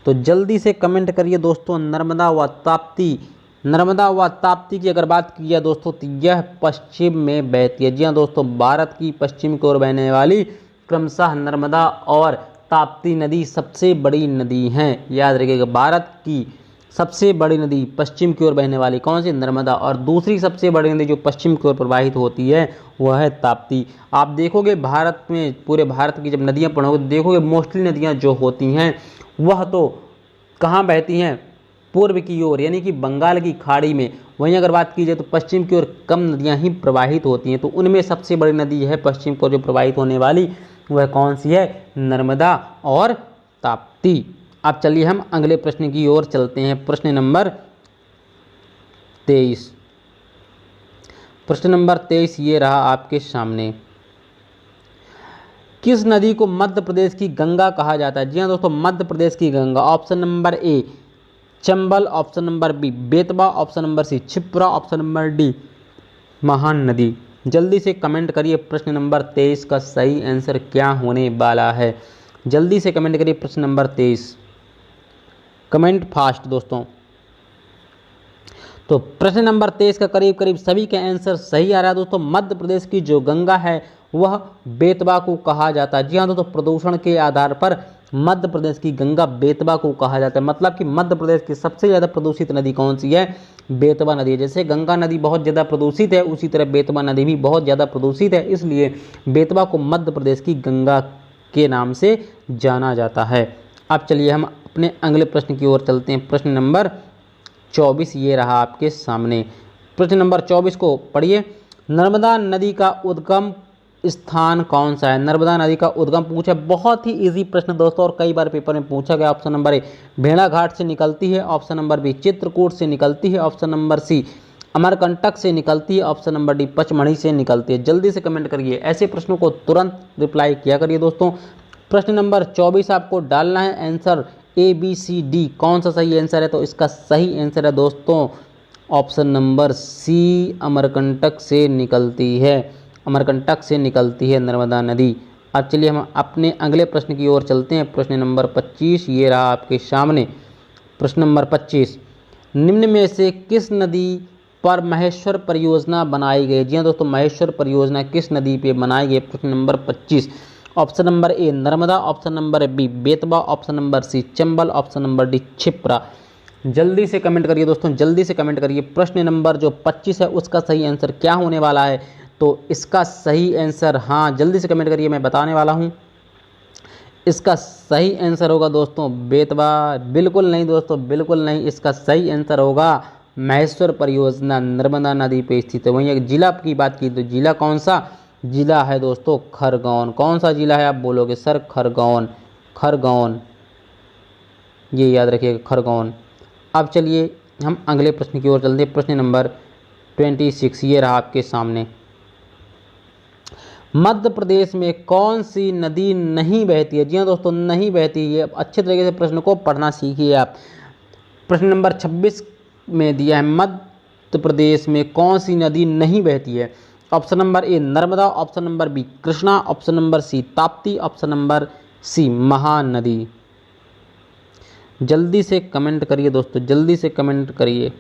तो जल्दी से कमेंट करिए दोस्तों। नर्मदा व ताप्ती, नर्मदा व ताप्ती की अगर बात की जाए दोस्तों तो यह पश्चिम में बहती है। जी हाँ दोस्तों, भारत की पश्चिम की ओर बहने वाली क्रमशः नर्मदा और ताप्ती नदी सबसे बड़ी नदी हैं। याद रखिएगा, भारत की सबसे बड़ी नदी पश्चिम की ओर बहने वाली कौन सी? नर्मदा। और दूसरी सबसे बड़ी नदी जो पश्चिम की ओर प्रवाहित होती है वह है ताप्ती। आप देखोगे भारत में, पूरे भारत की जब नदियाँ पढ़ोगे तो देखोगे मोस्टली नदियाँ जो होती हैं वह तो कहाँ बहती हैं? पूर्व की ओर, यानी कि बंगाल की खाड़ी में। वहीं अगर बात की जाए तो पश्चिम की ओर कम नदियाँ ही प्रवाहित होती हैं। तो उनमें सबसे बड़ी नदी है पश्चिम की ओर जो प्रवाहित होने वाली, वह कौन सी है? नर्मदा और ताप्ती। अब चलिए हम अगले प्रश्न की ओर चलते हैं। प्रश्न नंबर 23। प्रश्न नंबर 23 ये रहा आपके सामने। किस नदी को मध्य प्रदेश की गंगा कहा जाता है? जी हाँ दोस्तों, मध्य प्रदेश की गंगा। ऑप्शन नंबर ए Chambal, option number B Betwa, option number सी Kshipra, option number D Mahanadi. जल्दी से कमेंट करिए प्रश्न नंबर 23 का सही आंसर क्या होने वाला है। जल्दी से कमेंट करिए प्रश्न नंबर 23। कमेंट फास्ट दोस्तों। तो प्रश्न नंबर 23 का करीब करीब सभी के आंसर सही आ रहा है दोस्तों। मध्य प्रदेश की जो गंगा है वह बेतवा को कहा जाता है। जी हाँ दोस्तों, प्रदूषण के आधार पर मध्य प्रदेश की गंगा बेतवा को कहा जाता है। मतलब कि मध्य प्रदेश की सबसे ज़्यादा प्रदूषित नदी कौन सी है? बेतवा नदी है। जैसे गंगा नदी बहुत ज़्यादा प्रदूषित है, उसी तरह बेतवा नदी भी बहुत ज़्यादा प्रदूषित है, इसलिए बेतवा को मध्य प्रदेश की गंगा के नाम से जाना जाता है। अब चलिए हम अपने अगले प्रश्न की ओर चलते हैं। प्रश्न नंबर 24 ये रहा आपके सामने। प्रश्न नंबर 24 को पढ़िए। नर्मदा नदी का उद्गम स्थान कौन सा है? नर्मदा नदी का उद्गम पूछा, बहुत ही इजी प्रश्न दोस्तों और कई बार पेपर में पूछा गया। ऑप्शन नंबर ए भेड़ाघाट से निकलती है, ऑप्शन नंबर बी चित्रकूट से निकलती है, ऑप्शन नंबर सी अमरकंटक से निकलती है, ऑप्शन नंबर डी पचमढ़ी से निकलती है। जल्दी से कमेंट करिए, ऐसे प्रश्नों को तुरंत रिप्लाई किया करिए दोस्तों। प्रश्न नंबर 24 आपको डालना है answer A B C D. कौन सा सही आंसर है? तो इसका सही आंसर है दोस्तों ऑप्शन नंबर सी अमरकंटक से निकलती है। अमरकंटक से निकलती है नर्मदा नदी। अब चलिए हम अपने अगले प्रश्न की ओर चलते हैं। प्रश्न नंबर 25 ये रहा आपके सामने। प्रश्न नंबर 25, निम्न में से किस नदी पर महेश्वर परियोजना बनाई गई? जी हाँ दोस्तों, महेश्वर परियोजना किस नदी पे बनाई गई? प्रश्न नंबर 25। ऑप्शन नंबर ए Narmada, option number B Betwa, option number सी Chambal, option number D Kshipra. जल्दी से कमेंट करिए दोस्तों, जल्दी से कमेंट करिए। प्रश्न नंबर जो 25 है उसका सही आंसर क्या होने वाला है? तो इसका सही आंसर, हाँ जल्दी से कमेंट करिए, मैं बताने वाला हूँ। इसका सही आंसर होगा दोस्तों बेतवा। बिल्कुल नहीं दोस्तों, बिल्कुल नहीं। इसका सही आंसर होगा महेश्वर परियोजना नर्मदा नदी पे स्थित है। वहीं एक जिला की बात की तो जिला कौन सा? जिला है दोस्तों खरगोन। कौन सा जिला है आप बोलोगे सर? खरगोन। खरगोन, ये याद रखिएगा, खरगोन। अब चलिए हम अगले प्रश्न की ओर चलते हैं। प्रश्न नंबर 26 ये रहा आपके सामने। मध्य प्रदेश में कौन सी नदी नहीं बहती है? जी हाँ दोस्तों, नहीं बहती है। अच्छे तरीके से प्रश्न को पढ़ना सीखिए आप। प्रश्न नंबर 26 में दिया है मध्य प्रदेश में कौन सी नदी नहीं बहती है? ऑप्शन नंबर ए Narmada, option number B Krishna, option number सी Tapti, option number C Mahanadi. जल्दी से कमेंट करिए दोस्तों, जल्दी से कमेंट करिए।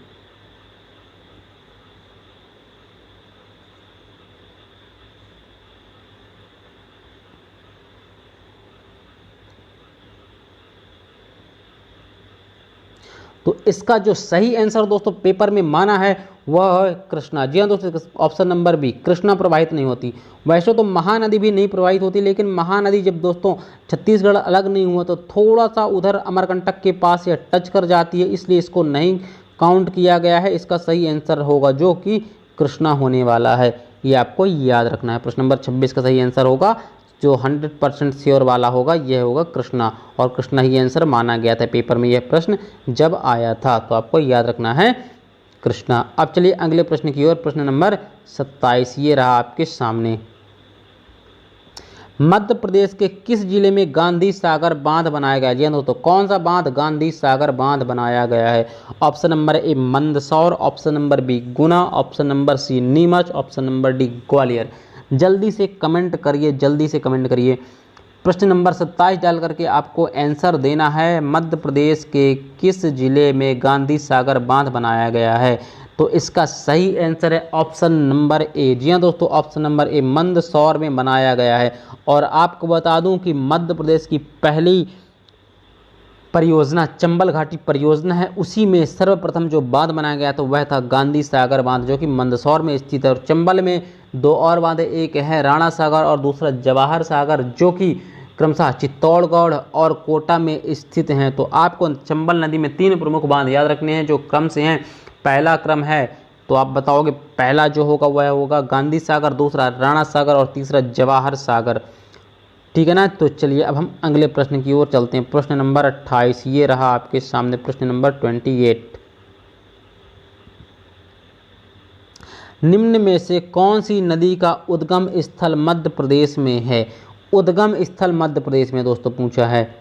तो इसका जो सही आंसर दोस्तों पेपर में माना है वह है कृष्णा। जी हाँ दोस्तों, ऑप्शन नंबर बी कृष्णा प्रवाहित नहीं होती। वैसे तो महानदी भी नहीं प्रवाहित होती, लेकिन महानदी जब दोस्तों छत्तीसगढ़ अलग नहीं हुआ तो थोड़ा सा उधर अमरकंटक के पास ये टच कर जाती है, इसलिए इसको नहीं काउंट किया गया है। इसका सही आंसर होगा जो कि कृष्णा होने वाला है, ये आपको याद रखना है। प्रश्न नंबर 26 का सही आंसर होगा, जो 100% श्योर वाला होगा, यह होगा कृष्णा। और कृष्णा ही आंसर माना गया था पेपर में, यह प्रश्न जब आया था, तो आपको याद रखना है कृष्णा। अब चलिए अगले प्रश्न की ओर। प्रश्न नंबर 27 ये रहा आपके सामने। मध्य प्रदेश के किस जिले में गांधी सागर बांध बनाया गया है? जी हाँ दोस्तों, कौन सा बांध? गांधी सागर बांध बनाया गया है। Option number A Mandsaur, option number B Guna, option number C Neemuch, option number D Gwalior. जल्दी से कमेंट करिए, जल्दी से कमेंट करिए। प्रश्न नंबर 27 डाल करके आपको आंसर देना है। मध्य प्रदेश के किस जिले में गांधी सागर बांध बनाया गया है? तो इसका सही आंसर है ऑप्शन नंबर ए। जी हाँ दोस्तों, ऑप्शन नंबर ए मंदसौर में बनाया गया है। और आपको बता दूं कि मध्य प्रदेश की पहली परियोजना चंबल घाटी परियोजना है, उसी में सर्वप्रथम जो बांध बनाया गया था वह था गांधी सागर बांध, जो कि मंदसौर में स्थित है। और चंबल में दो और बांध, एक है राणा सागर और दूसरा जवाहर सागर, जो कि क्रमशः चित्तौड़गढ़ और कोटा में स्थित हैं। तो आपको चंबल नदी में 3 प्रमुख बांध याद रखने हैं जो क्रम से हैं। पहला क्रम है तो आप बताओगे, पहला जो होगा वह होगा गांधी सागर, दूसरा राणा सागर और तीसरा जवाहर सागर। ठीक है ना। तो चलिए अब हम अगले प्रश्न की ओर चलते हैं। प्रश्न नंबर 28 ये रहा आपके सामने। प्रश्न नंबर 28, निम्न में से कौन सी नदी का उद्गम स्थल मध्य प्रदेश में है? उद्गम स्थल मध्य प्रदेश में दोस्तों पूछा है।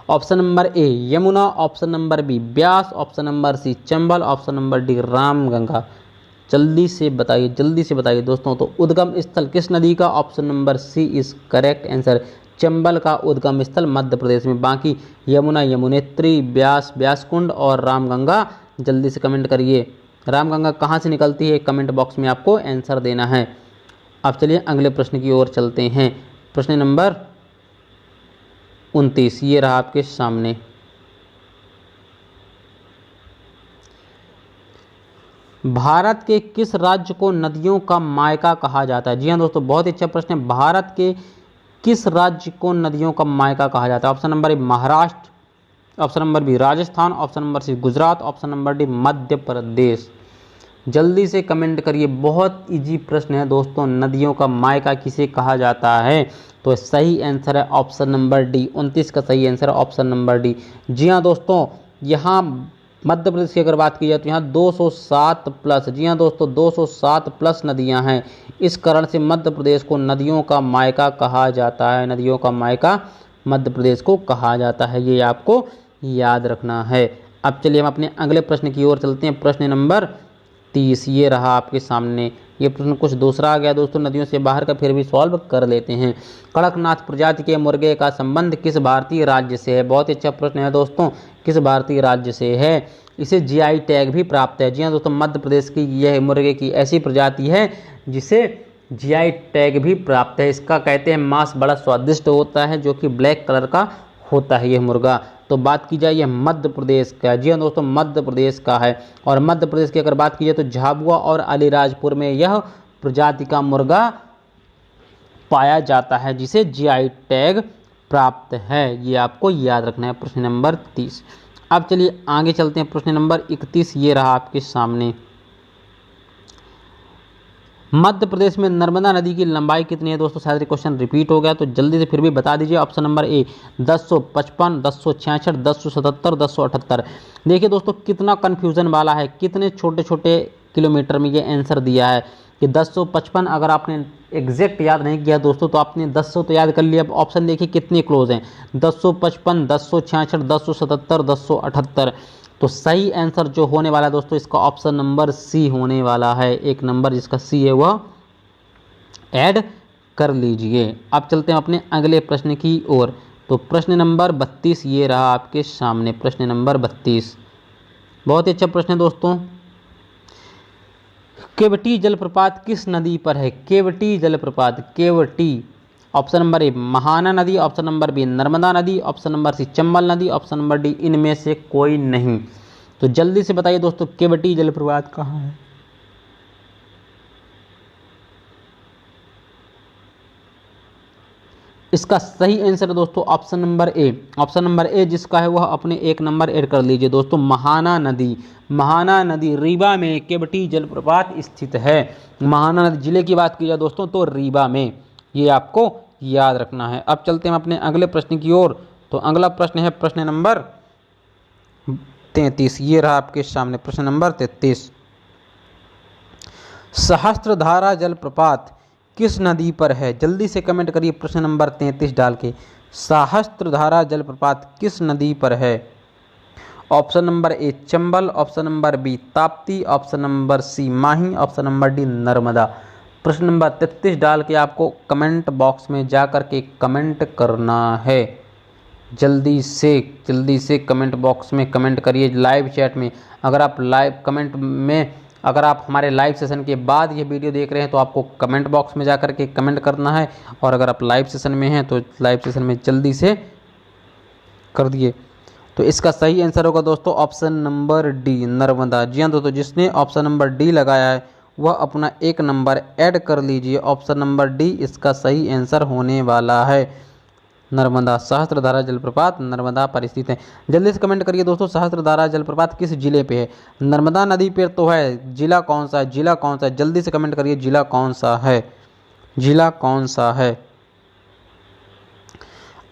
ऑप्शन नंबर ए Yamuna, option number B Beas, option number सी Chambal, option number D Ramganga. जल्दी से बताइए, जल्दी से बताइए दोस्तों। तो उद्गम स्थल किस नदी का? Option number C is correct answer, Chambal का उद्गम स्थल मध्य प्रदेश में। बाकी यमुना, यमुनेत्री, ब्यास, ब्यासकुंड और रामगंगा। जल्दी से कमेंट करिए, रामगंगा कहाँ से निकलती है? कमेंट बॉक्स में आपको आंसर देना है। अब चलिए अगले प्रश्न की ओर चलते हैं। प्रश्न नंबर 29 ये रहा आपके सामने। भारत के किस राज्य को नदियों का मायका कहा जाता है? जी हाँ दोस्तों, बहुत ही अच्छा प्रश्न है। भारत के किस राज्य को नदियों का मायका कहा जाता है? Option number a Maharashtra, option number b Rajasthan, option number C Gujarat, option number d Madhya Pradesh. जल्दी से कमेंट करिए, बहुत इजी प्रश्न है दोस्तों। नदियों का मायका किसे कहा जाता है? तो सही आंसर है ऑप्शन नंबर डी। 29 का सही आंसर है ऑप्शन नंबर डी। जी हाँ दोस्तों, यहाँ मध्य प्रदेश की अगर बात की जाए तो यहाँ 207 प्लस, जी हाँ दोस्तों 207 प्लस नदियाँ हैं। इस कारण से मध्य प्रदेश को नदियों का मायका कहा जाता है। नदियों का मायका मध्य प्रदेश को कहा जाता है, ये आपको याद रखना है। अब चलिए हम अपने अगले प्रश्न की ओर चलते हैं। प्रश्न नंबर 30 ये रहा आपके सामने। ये प्रश्न कुछ दूसरा आ गया दोस्तों, नदियों से बाहर का, फिर भी सॉल्व कर लेते हैं। कड़कनाथ प्रजाति के मुर्गे का संबंध किस भारतीय राज्य से है? बहुत ही अच्छा प्रश्न है दोस्तों, किस भारतीय राज्य से है? इसे जीआई टैग भी प्राप्त है। जी हाँ दोस्तों, मध्य प्रदेश की यह मुर्गे की ऐसी प्रजाति है जिसे जीआई टैग भी प्राप्त है। इसका कहते हैं मांस बड़ा स्वादिष्ट होता है, जो कि ब्लैक कलर का होता है यह मुर्गा। तो बात की जाए यह मध्य प्रदेश का, जी हाँ दोस्तों मध्य प्रदेश का है। और मध्य प्रदेश की अगर बात की जाए तो झाबुआ और अलीराजपुर में यह प्रजाति का मुर्गा पाया जाता है, जिसे जीआई टैग प्राप्त है। ये आपको याद रखना है। प्रश्न नंबर 30। अब चलिए आगे चलते हैं। प्रश्न नंबर 31 ये रहा आपके सामने। मध्य प्रदेश में नर्मदा नदी की लंबाई कितनी है? दोस्तों शायद क्वेश्चन रिपीट हो गया, तो जल्दी से फिर भी बता दीजिए। ऑप्शन नंबर ए 1055, 1066, 1077, 1078। देखिए दोस्तों कितना कन्फ्यूजन वाला है, कितने छोटे छोटे किलोमीटर में ये आंसर दिया है कि 1055। अगर आपने एग्जैक्ट याद नहीं किया दोस्तों तो आपने 1000 तो याद कर लिया। अब ऑप्शन देखिए कितने क्लोज हैं, 1055, 1066, 1077, 1078। तो सही आंसर जो होने वाला है दोस्तों इसका ऑप्शन नंबर सी होने वाला है। एक नंबर जिसका सी है वह ऐड कर लीजिए। अब चलते हैं अपने अगले प्रश्न की ओर। तो प्रश्न नंबर 32 ये रहा आपके सामने। प्रश्न नंबर 32 बहुत ही अच्छा प्रश्न है दोस्तों। केवटी जलप्रपात किस नदी पर है? केवटी जलप्रपात, केवटी। ऑप्शन नंबर ए महाना नदी, ऑप्शन नंबर बी नर्मदा नदी, ऑप्शन नंबर सी चंबल नदी, ऑप्शन नंबर डी इनमें से कोई नहीं। तो जल्दी से बताइए दोस्तों केवटी जलप्रपात कहाँ है? इसका सही आंसर है दोस्तों ऑप्शन नंबर ए। ऑप्शन नंबर ए जिसका है वह अपने एक नंबर ऐड कर लीजिए दोस्तों, महाना नदी। महाना नदी रीवा में केवटी जलप्रपात स्थित है। महाना नदी जिले की बात की जाए दोस्तों तो रीवा में, ये आपको याद रखना है। अब चलते हैं अपने अगले प्रश्न की ओर। तो अगला प्रश्न है प्रश्न नंबर 33 ये रहा आपके सामने। प्रश्न नंबर 33 सहस्त्रधारा जलप्रपात किस नदी पर है? जल्दी से कमेंट करिए प्रश्न नंबर 33 डाल के। सहस्त्रधारा जलप्रपात किस नदी पर है? ऑप्शन नंबर ए Chambal, option number B Tapti, option number C Mahi, option number D Narmada. प्रश्न नंबर 33 डाल के आपको कमेंट बॉक्स में जा कर के कमेंट करना है। जल्दी से कमेंट बॉक्स में कमेंट करिए। लाइव चैट में अगर आप लाइव कमेंट में अगर आप हमारे लाइव सेशन के बाद ये वीडियो देख रहे हैं तो आपको कमेंट बॉक्स में जा कर के कमेंट करना है, और अगर आप लाइव सेशन में हैं तो लाइव सेशन में जल्दी से कर दिए। तो इसका सही आंसर होगा दोस्तों ऑप्शन नंबर डी नर्मदा। जी हाँ दोस्तों, जिसने ऑप्शन नंबर डी लगाया है वह अपना 1 नंबर ऐड कर लीजिए। ऑप्शन नंबर डी इसका सही आंसर होने वाला है। नर्मदा सहस्त्रधारा जलप्रपात नर्मदा पर स्थित है। जल्दी से कमेंट करिए दोस्तों, सहस्त्रधारा जलप्रपात किस जिले पे है? नर्मदा नदी पे तो है, जिला कौन सा है? जिला कौन सा है? जल्दी से कमेंट करिए, जिला कौन सा है? जिला कौन सा है?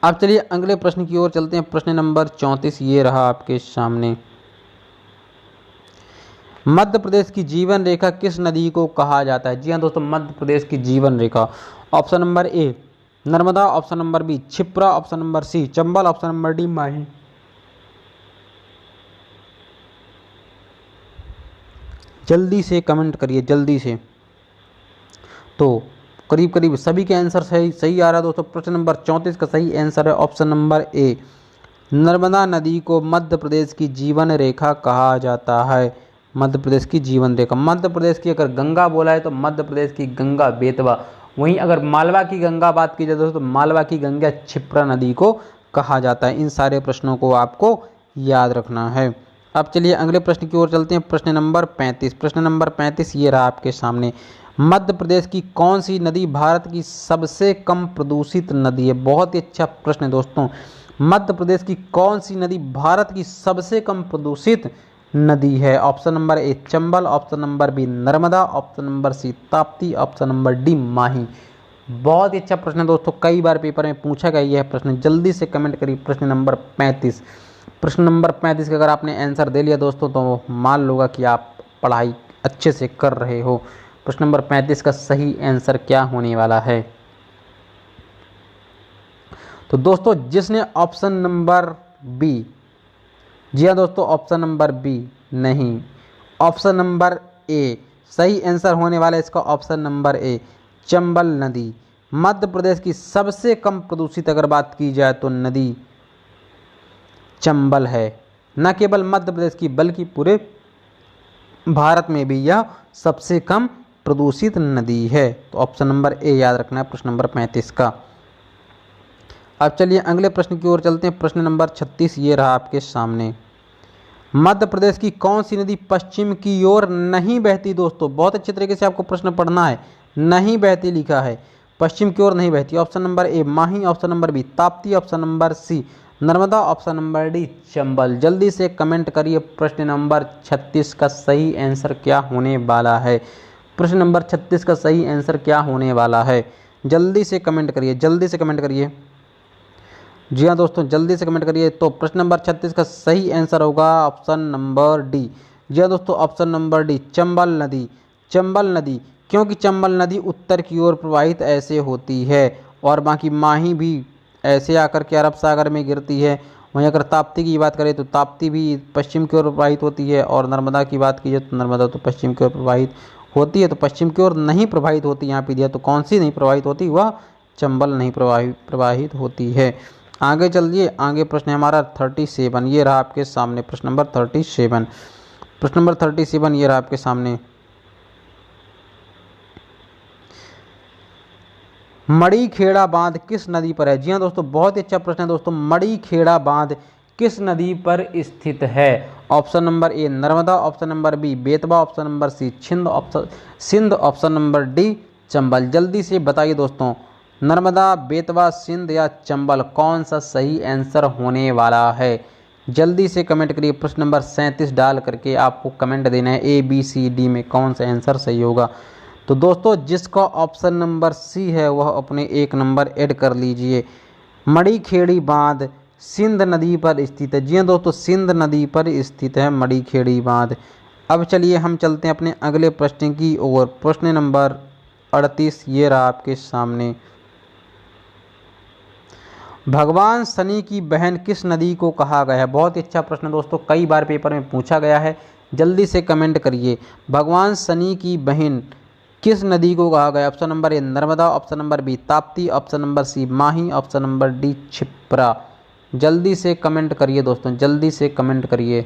अब चलिए अगले प्रश्न की ओर चलते हैं। प्रश्न नंबर 34 ये रहा आपके सामने। मध्य प्रदेश की जीवन रेखा किस नदी को कहा जाता है? जी हाँ दोस्तों, मध्य प्रदेश की जीवन रेखा। ऑप्शन नंबर ए Narmada, option number B Kshipra, option number सी Chambal, option number d Mahi. जल्दी से कमेंट करिए, जल्दी से। तो करीब करीब सभी के आंसर सही आ रहा है दोस्तों। प्रश्न नंबर 34 का सही आंसर है ऑप्शन नंबर ए। नर्मदा नदी को मध्य प्रदेश की जीवन रेखा कहा जाता है। मध्य प्रदेश की जीवन रेखा। मध्य प्रदेश की अगर गंगा बोला है तो मध्य प्रदेश की गंगा बेतवा। वहीं अगर मालवा की गंगा बात की जाए दोस्तों तो मालवा की गंगा क्षिप्रा नदी को कहा जाता है। इन सारे प्रश्नों को आपको याद रखना है। अब चलिए अगले प्रश्न की ओर चलते हैं। प्रश्न नंबर 35। प्रश्न नंबर 35 ये रहा आपके सामने। मध्य प्रदेश की कौन सी नदी भारत की सबसे कम प्रदूषित नदी है? बहुत ही अच्छा प्रश्न है दोस्तों। मध्य प्रदेश की कौन सी नदी भारत की सबसे कम प्रदूषित नदी है? ऑप्शन नंबर ए Chambal, option number b Narmada, option number सी Tapti, option number d Mahi. बहुत ही अच्छा प्रश्न है दोस्तों, कई बार पेपर में पूछा गया यह प्रश्न। जल्दी से कमेंट करिए प्रश्न नंबर 35। प्रश्न नंबर 35 का अगर आपने आंसर दे लिया दोस्तों तो मान लोगा कि आप पढ़ाई अच्छे से कर रहे हो। प्रश्न नंबर 35 का सही आंसर क्या होने वाला है? तो दोस्तों जिसने ऑप्शन नंबर बी, जी हाँ दोस्तों ऑप्शन नंबर बी नहीं, ऑप्शन नंबर ए सही आंसर होने वाला है इसका। ऑप्शन नंबर ए चंबल नदी मध्य प्रदेश की सबसे कम प्रदूषित अगर बात की जाए तो नदी चंबल है। न केवल मध्य प्रदेश की बल्कि पूरे भारत में भी यह सबसे कम प्रदूषित नदी है। तो ऑप्शन नंबर ए याद रखना है प्रश्न नंबर 35 का। अब चलिए अगले प्रश्न की ओर चलते हैं। प्रश्न नंबर 36 ये रहा आपके सामने। मध्य प्रदेश की कौन सी नदी पश्चिम की ओर नहीं बहती? दोस्तों बहुत अच्छे तरीके से आपको प्रश्न पढ़ना है। नहीं बहती लिखा है, पश्चिम की ओर नहीं बहती। Option number A Mahi, option number B Tapti, option number C Narmada, option number D Chambal. जल्दी से कमेंट करिए प्रश्न नंबर 36 का सही आंसर क्या होने वाला है? प्रश्न नंबर 36 का सही आंसर क्या होने वाला है? जल्दी से कमेंट करिए, जल्दी से कमेंट करिए। जी हाँ दोस्तों जल्दी से कमेंट करिए। तो प्रश्न नंबर 36 का सही आंसर होगा ऑप्शन नंबर डी। जी हाँ दोस्तों ऑप्शन नंबर डी चंबल नदी। चंबल नदी क्योंकि चंबल नदी उत्तर की ओर प्रवाहित ऐसे होती है, और बाकी माही भी ऐसे आकर के अरब सागर में गिरती है। वहीं अगर ताप्ती की बात करें तो ताप्ती भी पश्चिम की ओर प्रवाहित होती है, और नर्मदा की बात की जाए तो नर्मदा तो पश्चिम की ओर प्रवाहित होती है। तो पश्चिम की ओर नहीं प्रवाहित होती यहाँ पे दिया, तो कौन सी नहीं प्रवाहित होती? वह चंबल नहीं प्रवाहित होती है। आगे चलिए, आगे प्रश्न है हमारा 37। ये रहा आपके सामने प्रश्न नंबर 37। प्रश्न नंबर 37 ये रहा आपके सामने। मड़ीखेड़ा बांध किस नदी पर है? जी हाँ दोस्तों बहुत ही अच्छा प्रश्न है दोस्तों। मड़ीखेड़ा बांध किस नदी पर स्थित है? ऑप्शन नंबर ए Narmada, option number B Betwa, option number C Sindh, option number D Chambal. जल्दी से बताइए दोस्तों, नर्मदा, बेतवा, सिंध या चंबल कौन सा सही आंसर होने वाला है? जल्दी से कमेंट करिए। प्रश्न नंबर 37 डाल करके आपको कमेंट देना है ए बी सी डी में कौन सा आंसर सही होगा। तो दोस्तों जिसका ऑप्शन नंबर सी है वह अपने 1 नंबर ऐड कर लीजिए। मड़ीखेड़ी बांध सिंध नदी पर स्थित है। जी हाँ दोस्तों सिंध नदी पर स्थित है मड़ीखेड़ी बांध। अब चलिए हम चलते हैं अपने अगले प्रश्न की ओर। प्रश्न नंबर 38 ये रहा आपके सामने। भगवान शनि की बहन किस नदी को कहा गया है? बहुत ही अच्छा प्रश्न दोस्तों, कई बार पेपर में पूछा गया है। जल्दी से कमेंट करिए, भगवान शनि की बहन किस नदी को कहा गया? ऑप्शन नंबर ए Narmada, option number B Tapti, option number C Mahi, option number D Kshipra. जल्दी से कमेंट करिए दोस्तों, जल्दी से कमेंट करिए,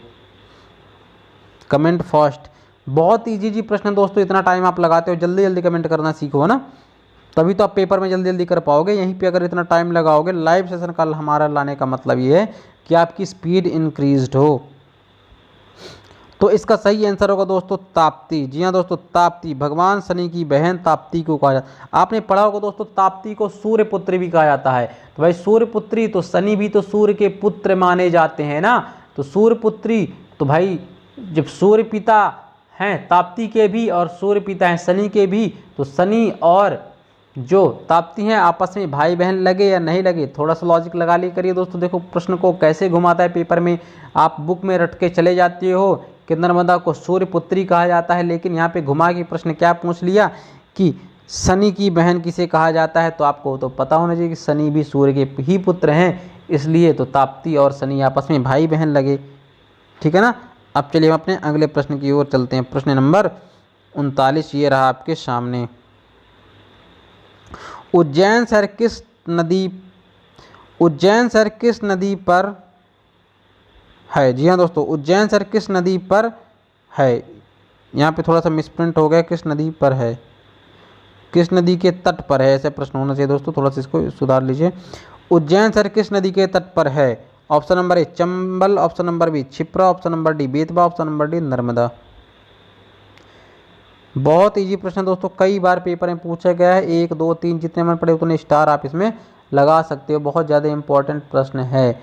कमेंट फास्ट। बहुत इजी प्रश्न दोस्तों, इतना टाइम आप लगाते हो, जल्दी जल्दी कमेंट करना सीखो ना, तभी तो आप पेपर में जल्दी जल्दी कर पाओगे। यहीं पे अगर इतना टाइम लगाओगे, लाइव सेशन कल हमारा लाने का मतलब ये है कि आपकी स्पीड इंक्रीज्ड हो। तो इसका सही आंसर होगा दोस्तों ताप्ती। जी हाँ दोस्तों, ताप्ती, भगवान शनि की बहन ताप्ती को कहा जाता है। आपने पढ़ा होगा दोस्तों, ताप्ती को सूर्य पुत्री भी कहा जाता है। तो भाई सूर्य पुत्री, तो शनि भी तो सूर्य के पुत्र माने जाते हैं ना, तो सूर्य पुत्री, तो भाई जब सूर्य पिता हैं ताप्ती के भी और सूर्य पिता हैं शनि के भी, तो शनि और जो ताप्ती हैं आपस में भाई बहन लगे या नहीं लगे, थोड़ा सा लॉजिक लगा ली करिए दोस्तों। देखो प्रश्न को कैसे घुमाता है पेपर में, आप बुक में रट के चले जाते हो कि नर्मदा को सूर्य पुत्री कहा जाता है, लेकिन यहाँ पे घुमा के प्रश्न क्या पूछ लिया कि शनि की बहन किसे कहा जाता है। तो आपको तो पता होना चाहिए कि शनि भी सूर्य के ही पुत्र हैं, इसलिए तो ताप्ती और शनि आपस में भाई बहन लगे। ठीक है ना। अब चलिए हम अपने अगले प्रश्न की ओर चलते हैं। प्रश्न नंबर 39 ये रहा आपके सामने। उज्जैन शहर किस नदी पर है? जी हाँ दोस्तों, उज्जैन शहर किस नदी पर है? यहाँ पे थोड़ा सा मिसप्रिंट हो गया, किस नदी पर है, किस नदी के तट पर है, ऐसे प्रश्न होना चाहिए दोस्तों, थोड़ा सा इसको सुधार लीजिए। उज्जैन शहर किस नदी के तट पर है? ऑप्शन नंबर ए Chambal, option number B Kshipra, option number D Betwa, option number D Narmada. बहुत इजी प्रश्न दोस्तों, कई बार पेपर में पूछा गया है। 1 2 3 जितने मन पड़े उतने स्टार आप इसमें लगा सकते हो। बहुत ज़्यादा इंपॉर्टेंट प्रश्न है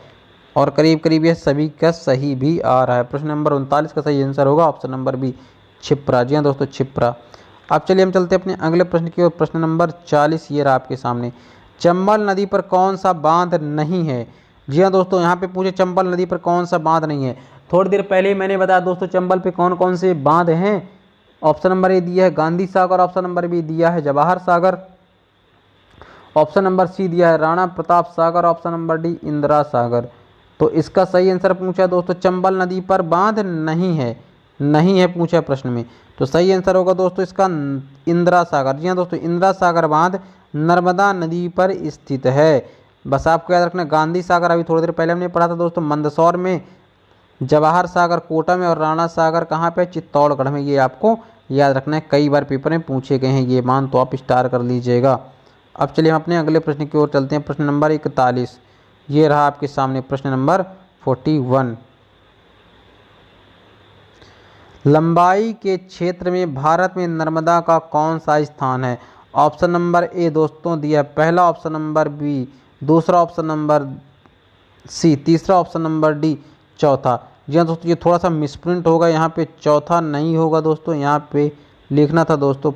और करीब करीब यह सभी का सही भी आ रहा है। प्रश्न नंबर 39 का सही आंसर होगा ऑप्शन नंबर बी क्षिप्रा। जी हाँ दोस्तों, क्षिप्रा। अब चलिए हम चलते हैं अपने अगले प्रश्न की ओर। प्रश्न नंबर 40 ये रहा आपके सामने। चंबल नदी पर कौन सा बांध नहीं है? जी हाँ दोस्तों, यहाँ पे पूछे चंबल नदी पर कौन सा बांध नहीं है। थोड़ी देर पहले ही मैंने बताया दोस्तों चंबल पे कौन कौन से बांध हैं। ऑप्शन नंबर ए दिया है Gandhi Sagar, option number B दिया है जवाहर सागर, ऑप्शन नंबर सी दिया है Rana Pratap Sagar, option number D Indira Sagar. तो इसका सही आंसर पूछा दोस्तों चंबल नदी पर बांध नहीं है, नहीं है पूछा प्रश्न में। तो सही आंसर होगा दोस्तों इसका इंदिरा सागर। जी हाँ दोस्तों, इंदिरा सागर बांध नर्मदा नदी पर स्थित है। बस आपको याद रखना, गांधी सागर अभी थोड़ी देर पहले हमने पढ़ा था दोस्तों मंदसौर में, जवाहर सागर कोटा में और राणा सागर कहाँ पे? चित्तौड़गढ़ में। ये आपको याद रखना है, कई बार पेपर में पूछे गए हैं ये मान, तो आप स्टार कर लीजिएगा। अब चलिए हम अपने अगले प्रश्न की ओर चलते हैं। प्रश्न नंबर 41 ये रहा आपके सामने। प्रश्न नंबर 41, लंबाई के क्षेत्र में भारत में नर्मदा का कौन सा स्थान है? ऑप्शन नंबर ए दोस्तों दिया पहला, ऑप्शन नंबर बी दूसरा, ऑप्शन नंबर सी तीसरा, ऑप्शन नंबर डी चौथा। जी हाँ दोस्तों, ये थोड़ा सा मिसप्रिंट होगा, यहाँ पे चौथा नहीं होगा दोस्तों, यहाँ पे लिखना था दोस्तों,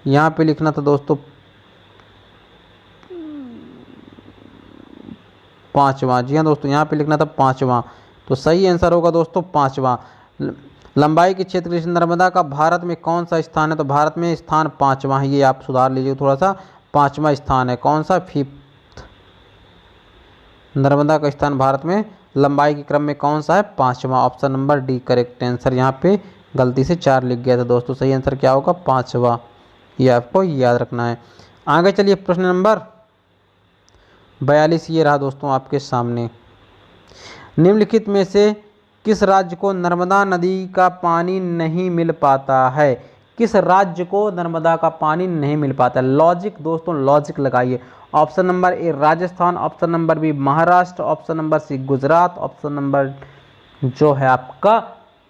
यहाँ पे लिखना था दोस्तों पांचवा। जी हाँ दोस्तों, यहाँ पे लिखना था पांचवा। तो सही आंसर होगा दोस्तों पांचवा। लंबाई के क्षेत्र से नर्मदा का भारत में कौन सा स्थान है? तो भारत में स्थान पांचवा है, ये आप सुधार लीजिए थोड़ा सा, पांचवा स्थान है। कौन सा? 5th। नर्मदा का स्थान भारत में लंबाई के क्रम में कौन सा है? पांचवा। Option number D correct answer. यहाँ पे गलती से 4 लिख गया था दोस्तों, सही आंसर क्या होगा? पांचवा। ये आपको याद रखना है। आगे चलिए प्रश्न नंबर 42 ये रहा दोस्तों आपके सामने। निम्नलिखित में से किस राज्य को नर्मदा नदी का पानी नहीं मिल पाता है? किस राज्य को नर्मदा का पानी नहीं मिल पाता है? लॉजिक दोस्तों, लॉजिक लगाइए। Option number A Rajasthan, option number B Maharashtra, option number C Gujarat, option number जो है आपका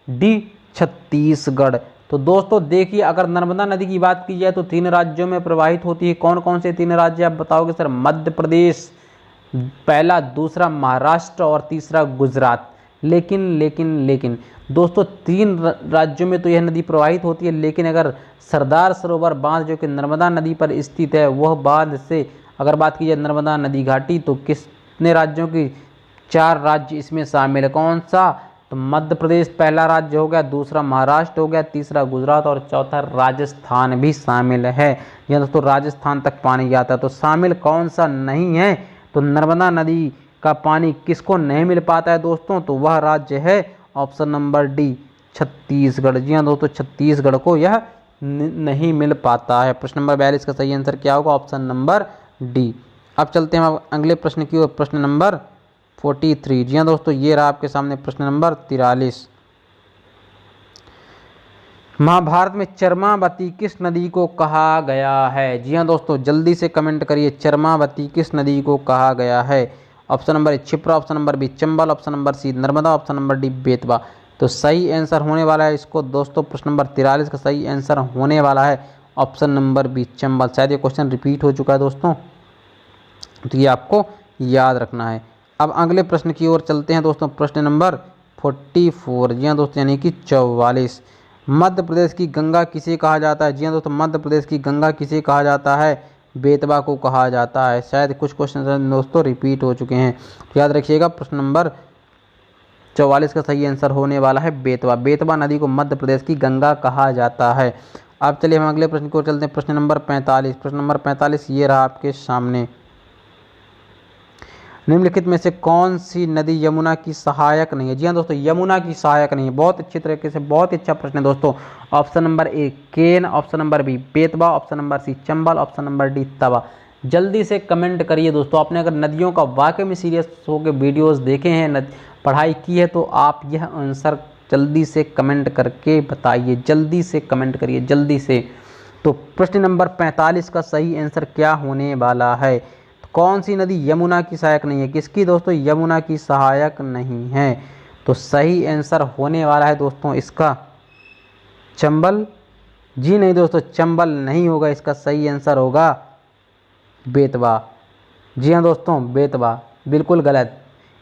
डी छत्तीसगढ़। तो दोस्तों देखिए, अगर नर्मदा नदी की बात की जाए तो 3 राज्यों में प्रवाहित होती है। कौन कौन से 3 राज्य आप बताओगे सर? मध्य प्रदेश पहला, दूसरा महाराष्ट्र और तीसरा गुजरात। लेकिन दोस्तों 3 राज्यों में तो यह नदी प्रवाहित होती है, लेकिन अगर सरदार सरोवर बांध जो कि नर्मदा नदी पर स्थित है, वह बांध से अगर बात की जाए नर्मदा नदी घाटी, तो कितने राज्यों की? 4 राज्य इसमें शामिल है। कौन सा? तो मध्य प्रदेश पहला राज्य हो गया, दूसरा महाराष्ट्र हो गया, तीसरा गुजरात और चौथा राजस्थान भी शामिल है। ये दोस्तों राजस्थान तक पानी जाता है। तो शामिल कौन सा नहीं है? तो नर्मदा नदी का पानी किसको नहीं मिल पाता है दोस्तों? तो वह राज्य है ऑप्शन नंबर डी, छत्तीसगढ़। जी हाँ दोस्तों, छत्तीसगढ़ को यह नहीं मिल पाता है। प्रश्न नंबर 42 का सही आंसर क्या होगा? Option number D. अब चलते हैं हम अगले प्रश्न की ओर, प्रश्न नंबर 43। जी हाँ दोस्तों, ये रहा आपके सामने प्रश्न नंबर 43। महाभारत में चरमावती किस नदी को कहा गया है? जी हाँ दोस्तों, जल्दी से कमेंट करिए, चरमावती किस नदी को कहा गया है? Option number A Kshipra, option number B Chambal, option number C Narmada, option number D Betwa. तो सही आंसर होने वाला है इसको दोस्तों, प्रश्न नंबर 43 का सही आंसर होने वाला है ऑप्शन नंबर बी चंबल। शायद ये क्वेश्चन रिपीट हो चुका है दोस्तों, तो ये आपको याद रखना है। अब अगले प्रश्न की ओर चलते हैं दोस्तों, प्रश्न नंबर 44। जी हाँ दोस्तों, यानी कि 44। मध्य प्रदेश की गंगा किसे कहा जाता है? जी हाँ दोस्तों, मध्य प्रदेश की गंगा किसे कहा जाता है? बेतवा को कहा जाता है। शायद कुछ क्वेश्चन दोस्तों रिपीट हो चुके हैं, तो याद रखिएगा प्रश्न नंबर 44 का सही आंसर होने वाला है बेतवा। बेतवा नदी को मध्य प्रदेश की गंगा कहा जाता है। अब चलिए हम अगले प्रश्न की ओर चलते हैं, प्रश्न नंबर 45। प्रश्न नंबर 45 ये रहा आपके सामने। निम्नलिखित में से कौन सी नदी यमुना की सहायक नहीं है? जी हाँ दोस्तों, यमुना की सहायक नहीं है। बहुत अच्छी तरीके से, बहुत ही अच्छा प्रश्न है दोस्तों। Option number a Ken, option number B Betwa, option number C Chambal, option number d Tawa. जल्दी से कमेंट करिए दोस्तों। आपने अगर नदियों का वाकई में सीरियस होकर वीडियोस देखे हैं, पढ़ाई की है, तो आप यह आंसर जल्दी से कमेंट करके बताइए। जल्दी से कमेंट करिए, जल्दी से। तो प्रश्न नंबर 45 का सही आंसर क्या होने वाला है? कौन सी नदी यमुना की सहायक नहीं है? किसकी दोस्तों? यमुना की सहायक नहीं है। तो सही आंसर होने वाला है दोस्तों इसका चंबल। जी नहीं दोस्तों, चंबल नहीं होगा, इसका सही आंसर होगा बेतवा। जी हाँ दोस्तों, बेतवा बिल्कुल गलत।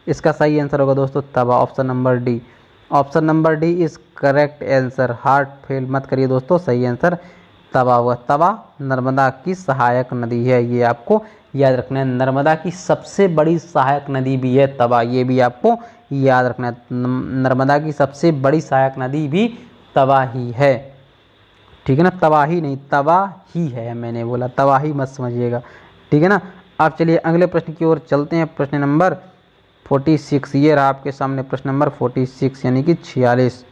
इसका सही आंसर होगा दोस्तों Tawa, option number d. Option number d is correct answer. Heart fail मत करिए दोस्तों, सही आंसर तवा हुआ। तवा नर्मदा की सहायक नदी है, ये आपको याद रखना है। नर्मदा की सबसे बड़ी सहायक नदी भी है तवा, ये भी आपको याद रखना है। नर्मदा की सबसे बड़ी सहायक नदी भी तवा ही है, ठीक है ना? तवा ही नहीं, तवा ही है, मैंने बोला, तवा ही मत समझिएगा, ठीक है ना? अब चलिए अगले प्रश्न की ओर चलते हैं, प्रश्न नंबर 46। ये रहा आपके सामने प्रश्न नंबर 46 यानी कि 46।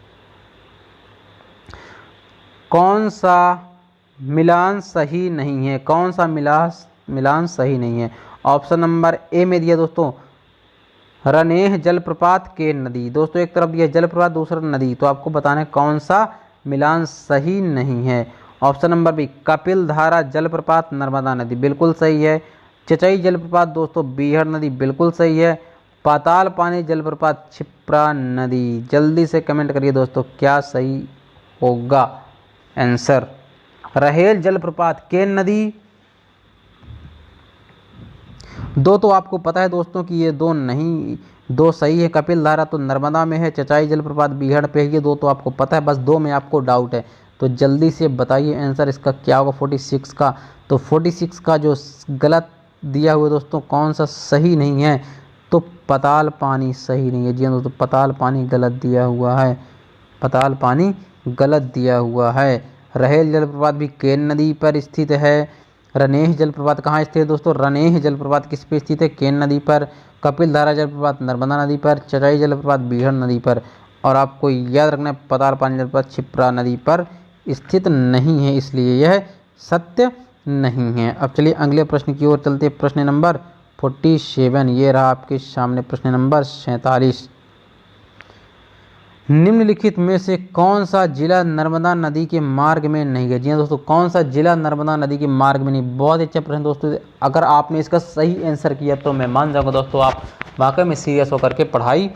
कौन सा मिलान सही नहीं है? कौन सा मिलान सही नहीं है? ऑप्शन नंबर ए में दिया दोस्तों रनेह जलप्रपात के नदी। दोस्तों एक तरफ दिया जलप्रपात, दूसरा नदी, तो आपको बताना है कौन सा मिलान सही नहीं है। ऑप्शन नंबर बी कपिल धारा जलप्रपात नर्मदा नदी, बिल्कुल सही है। चचई जलप्रपात दोस्तों बीहड़ नदी, बिल्कुल सही है। पाताल पानी जलप्रपात क्षिप्रा नदी। जल्दी से कमेंट करिए दोस्तों, क्या सही होगा आंसर? रहेल जलप्रपात केन नदी, दो तो आपको पता है दोस्तों कि ये दो नहीं, दो सही है। कपिल धारा तो नर्मदा में है, चचाई जलप्रपात बीहड़ पे है, ये दो तो आपको पता है, बस दो में आपको डाउट है। तो जल्दी से बताइए आंसर इसका क्या होगा 46 का। तो 46 का जो गलत दिया हुआ दोस्तों, कौन सा सही नहीं है? तो पाताल पानी सही नहीं है। जी हाँ दोस्तों, पाताल पानी गलत दिया हुआ है, पाताल पानी गलत दिया हुआ है। रहेल जलप्रपात भी केन नदी पर स्थित है। रनेह जलप्रपात कहाँ स्थित है दोस्तों? रनेह जलप्रपात किस पे स्थित है? केन नदी पर। कपिल धारा जलप्रपात नर्मदा नदी पर। चचाई जलप्रपात बीहड़ नदी पर। और आपको याद रखना है पाताल पानी जलप्रपात क्षिप्रा नदी पर स्थित नहीं है, इसलिए यह सत्य नहीं है। अब चलिए अगले प्रश्न की ओर चलते हैं, प्रश्न नंबर 47। ये रहा आपके सामने प्रश्न नंबर 47। निम्नलिखित में से कौन सा जिला नर्मदा नदी के मार्ग में नहीं है? जी हाँ दोस्तों, कौन सा जिला नर्मदा नदी के मार्ग में नहीं? बहुत अच्छा प्रश्न दोस्तों। अगर आपने इसका सही आंसर किया तो मैं मान जाऊंगा दोस्तों आप वाकई में सीरियस होकर के पढ़ाई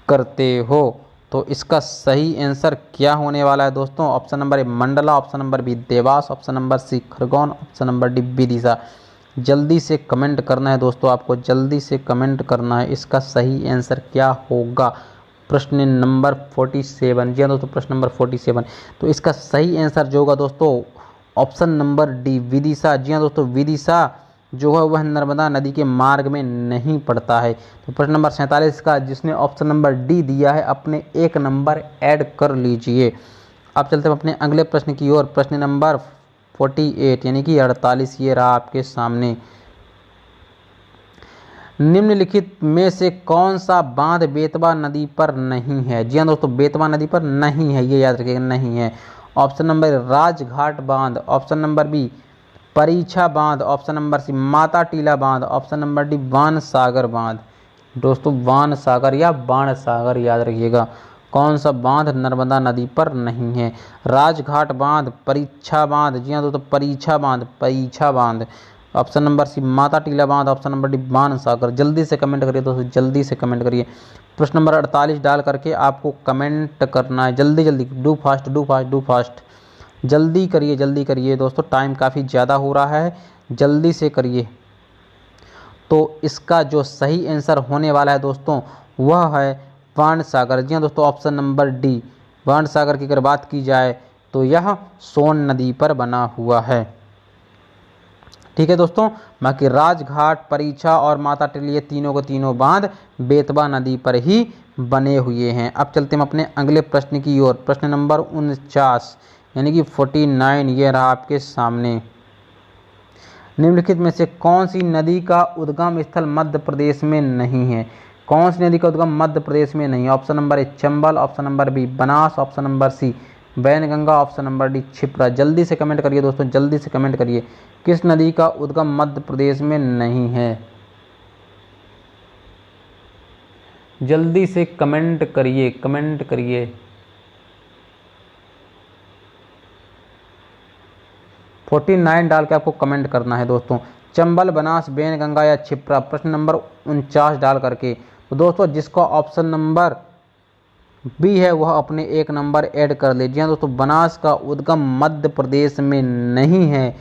करते हो। तो इसका सही आंसर क्या होने वाला है दोस्तों? Option number A Mandla, option number B Dewas, option number C Khargone, option number D Vidisha. जल्दी से कमेंट करना है दोस्तों, आपको जल्दी से कमेंट करना है, इसका सही आंसर क्या होगा प्रश्न नंबर 47। जी हाँ दोस्तों, प्रश्न नंबर 47। तो इसका सही आंसर जो होगा दोस्तों ऑप्शन नंबर डी विदिशा। जी हाँ दोस्तों, विदिशा जो है वह नर्मदा नदी के मार्ग में नहीं पड़ता है। तो प्रश्न नंबर 47 का जिसने ऑप्शन नंबर डी दिया है अपने 1 नंबर ऐड कर लीजिए। अब चलते हैं अपने अगले प्रश्न की ओर। प्रश्न नंबर 48 यानी कि 48 ये रहा आपके सामने। निम्नलिखित में से कौन सा बांध बेतवा नदी पर नहीं है? जी हाँ दोस्तों, बेतवा नदी पर नहीं है, ये याद रखिएगा, नहीं है। ऑप्शन नंबर राजघाट बांध, ऑप्शन नंबर बी परीक्षा बांध, ऑप्शन नंबर सी माता टीला बांध, ऑप्शन नंबर डी बाणसागर बांध। दोस्तों बाणसागर या बाणसागर याद रखिएगा। कौन सा बांध नर्मदा नदी पर नहीं है? राजघाट बांध, परीक्षा बांध, जी हाँ दोस्तों परीक्षा बांध, परीक्षा बांध, ऑप्शन नंबर सी माता टीला बांध, ऑप्शन नंबर डी बाणसागर। जल्दी से कमेंट करिए दोस्तों, जल्दी से कमेंट करिए। प्रश्न नंबर 48 डाल करके आपको कमेंट करना है। जल्दी जल्दी, do fast do fast do fast, जल्दी करिए दोस्तों, टाइम काफ़ी ज़्यादा हो रहा है, जल्दी से करिए। तो इसका जो सही आंसर होने वाला है दोस्तों वह है बाणसागर। जी हाँ दोस्तों, ऑप्शन नंबर डी बाणसागर की अगर बात की जाए तो यह सोन नदी पर बना हुआ है। ठीक है दोस्तों, बाकी राजघाट, परीक्षा और माता टीला ये तीनों को तीनों बांध बेतवा नदी पर ही बने हुए हैं। अब चलते हैं अपने अगले प्रश्न की ओर। प्रश्न नंबर 49 यानी कि 49 ये रहा आपके सामने। निम्नलिखित में से कौन सी नदी का उद्गम स्थल मध्य प्रदेश में नहीं है? कौन सी नदी का उद्गम मध्य प्रदेश में नहीं है? ऑप्शन नंबर ए Chambal, option number B Banas, option number C Wainganga, option number D Kshipra. जल्दी से कमेंट करिए दोस्तों, जल्दी से कमेंट करिए। किस नदी का उद्गम मध्य प्रदेश में नहीं है? जल्दी से कमेंट करिए, कमेंट करिए। फोर्टी 49 डाल के आपको कमेंट करना है दोस्तों। चंबल, बनास, वैनगंगा या क्षिप्रा। प्रश्न नंबर 49 डाल करके। तो दोस्तों जिसका ऑप्शन नंबर बी है वह अपने 1 नंबर ऐड कर लीजिए। दोस्तों बनास का उद्गम मध्य प्रदेश में नहीं है,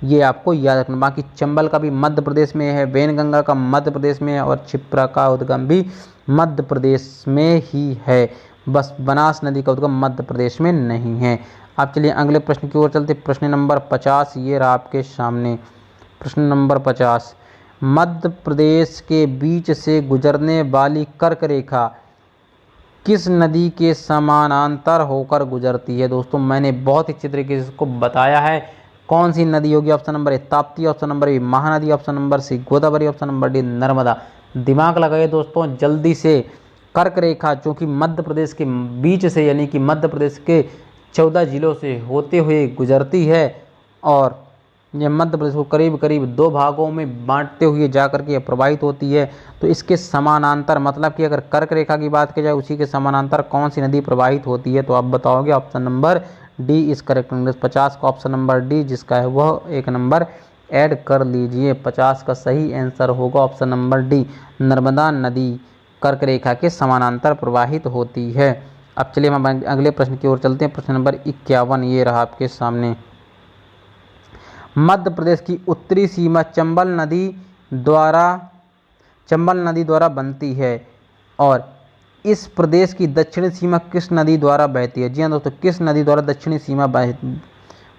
ये आपको याद रखना। बाकी चंबल का भी मध्य प्रदेश में है, वैनगंगा का मध्य प्रदेश में है और क्षिप्रा का उद्गम भी मध्य प्रदेश में ही है। बस बनास नदी का उद्गम मध्य प्रदेश में नहीं है। अब चलिए अगले प्रश्न की ओर चलते। प्रश्न नंबर 50 ये रहा आपके सामने। प्रश्न नंबर 50, मध्य प्रदेश के बीच से गुजरने वाली कर्क रेखा किस नदी के समानांतर होकर गुजरती है? दोस्तों मैंने बहुत अच्छी तरीके से इसको बताया है। कौन सी नदी होगी? Option number A Tapti, option number B Mahanadi, option number C Godavari, option number D Narmada. दिमाग लगाइए दोस्तों जल्दी से। कर्क रेखा जो कि मध्य प्रदेश के बीच से यानी कि मध्य प्रदेश के 14 जिलों से होते हुए गुजरती है और यह मध्य प्रदेश को करीब करीब 2 भागों में बांटते हुए जाकर के प्रवाहित होती है। तो इसके समानांतर मतलब कि अगर कर्क रेखा की बात की जाए उसी के समानांतर कौन सी नदी प्रवाहित होती है? तो आप बताओगे ऑप्शन नंबर डी इस करेक्ट। 50 का ऑप्शन नंबर डी जिसका है वह 1 नंबर ऐड कर लीजिए। 50 का सही आंसर होगा ऑप्शन नंबर डी, नर्मदा नदी कर्क रेखा के समानांतर प्रवाहित होती है। अब चलिए हम अगले प्रश्न की ओर चलते हैं। प्रश्न नंबर 51 ये रहा आपके सामने। मध्य प्रदेश की उत्तरी सीमा चंबल नदी द्वारा बनती है और इस प्रदेश की दक्षिणी सीमा किस नदी द्वारा बहती है? जी हाँ दोस्तों, किस नदी द्वारा दक्षिणी सीमा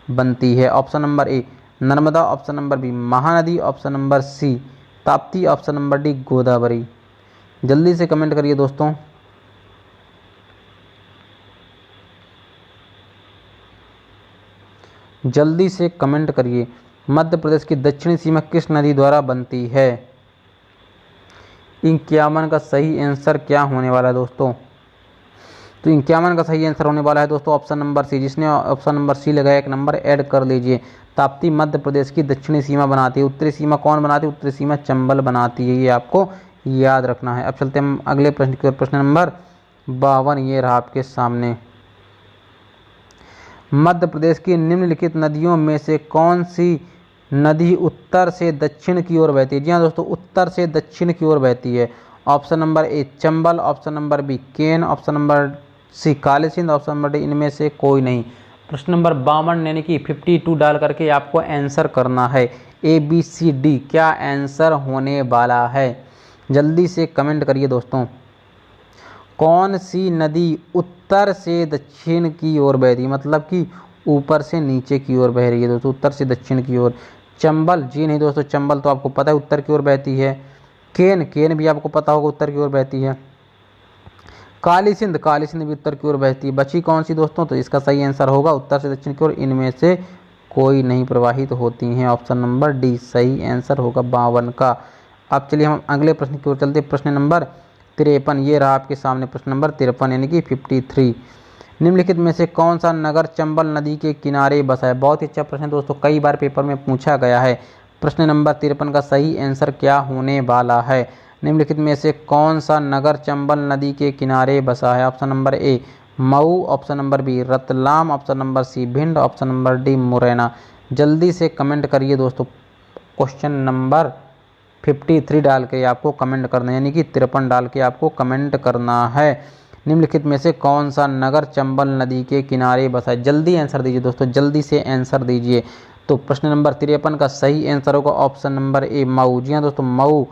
बनती है? ऑप्शन नंबर ए Narmada, option number B Mahanadi, option number सी Tapti, option number D Godavari. जल्दी से कमेंट करिए दोस्तों। जल्दी से कमेंट करिए। मध्य प्रदेश की दक्षिणी सीमा किस नदी द्वारा बनती है? 51 का सही आंसर क्या होने वाला है दोस्तों? तो 51 का सही आंसर होने वाला है दोस्तों ऑप्शन नंबर सी। जिसने ऑप्शन नंबर सी लगाया 1 नंबर ऐड कर लीजिए। ताप्ती मध्य प्रदेश की दक्षिणी सीमा बनाती है। उत्तरी सीमा कौन बनाती है? उत्तरी सीमा चंबल बनाती है, ये आपको याद रखना है। अब चलते हैं अगले प्रश्न की ओर। प्रश्न नंबर 52 ये रहा आपके सामने। मध्य प्रदेश की निम्नलिखित नदियों में से कौन सी नदी उत्तर से दक्षिण की ओर बहती है? जी हाँ दोस्तों, उत्तर से दक्षिण की ओर बहती है। ऑप्शन नंबर ए Chambal, option number B Ken, option number C Kali Sindh, option number D इनमें से कोई नहीं। प्रश्न नंबर 52 यानी कि 52 डाल करके आपको आंसर करना है। ए बी सी डी क्या आंसर होने वाला है? जल्दी से कमेंट करिए दोस्तों। कौन सी नदी उत्तर से दक्षिण की ओर बह रही है, मतलब कि ऊपर से नीचे की ओर बह रही है दोस्तों, उत्तर से दक्षिण की ओर? चंबल, जी नहीं दोस्तों, चंबल तो आपको पता है उत्तर की ओर बहती है। केन, केन भी आपको पता होगा उत्तर की ओर बहती है। काली सिंध, काली सिंध भी उत्तर की ओर बहती है। बची कौन सी दोस्तों, तो इसका सही आंसर होगा उत्तर से दक्षिण की ओर इनमें से कोई नहीं प्रवाहित होती हैं। ऑप्शन नंबर डी सही आंसर होगा 52 का। अब चलिए हम अगले प्रश्न की ओर चलते हैं। प्रश्न नंबर 53, ये रहा आपके सामने प्रश्न नंबर 53 यानी कि 53। निम्नलिखित में से कौन सा नगर चंबल नदी के किनारे बसा है? बहुत ही अच्छा प्रश्न है दोस्तों, कई बार पेपर में पूछा गया है। प्रश्न नंबर 53 का सही आंसर क्या होने वाला है? निम्नलिखित में से कौन सा नगर चंबल नदी के किनारे बसा है? Option number A Mhow, option number B Ratlam, option number C Bhind, option number D Morena. जल्दी से कमेंट करिए दोस्तों। क्वेश्चन नंबर 53 डाल के आपको कमेंट करना है, यानी कि 53 डाल के आपको कमेंट करना है। निम्नलिखित में से कौन सा नगर चंबल नदी के किनारे बसा है? जल्दी आंसर दीजिए दोस्तों, जल्दी से आंसर दीजिए। तो प्रश्न नंबर 53 का सही आंसर होगा ऑप्शन नंबर ए मऊ। जी हाँ दोस्तों, मऊ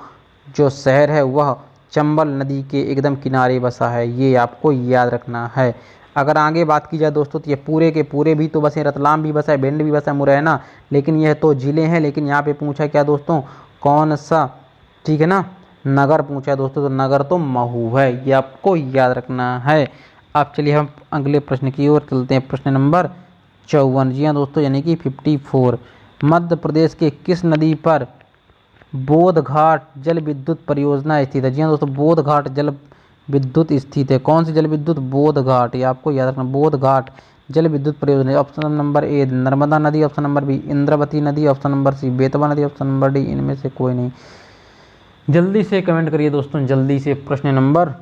जो शहर है वह चंबल नदी के एकदम किनारे बसा है, ये आपको याद रखना है। अगर आगे बात की जाए दोस्तों तो ये पूरे के पूरे भी तो बसे, रतलाम भी बसा है, भिंड भी बसा है, मुरैना, लेकिन यह तो जिले हैं। लेकिन यहाँ पे पूछा क्या दोस्तों, कौन सा, ठीक है ना, नगर पूछा है दोस्तों, तो नगर तो महू है, ये आपको याद रखना है। अब चलिए हम अगले प्रश्न की ओर चलते हैं। प्रश्न नंबर 54, जी हाँ दोस्तों, यानी कि 54। मध्य प्रदेश के किस नदी पर बोध घाट जल विद्युत परियोजना स्थित है? जी हाँ दोस्तों, बोध घाट जल विद्युत स्थित है। कौन सी जल विद्युत? बोध घाट, ये आपको याद रखना, बोध घाट जल विद्युत परियोजना। ऑप्शन नंबर ए नर्मदा नदी, ऑप्शन नंबर बी इंद्रावती नदी, ऑप्शन नंबर सी बेतवा नदी, ऑप्शन नंबर डी इनमें से कोई नहीं। जल्दी से कमेंट करिए दोस्तों, जल्दी से। प्रश्न नंबर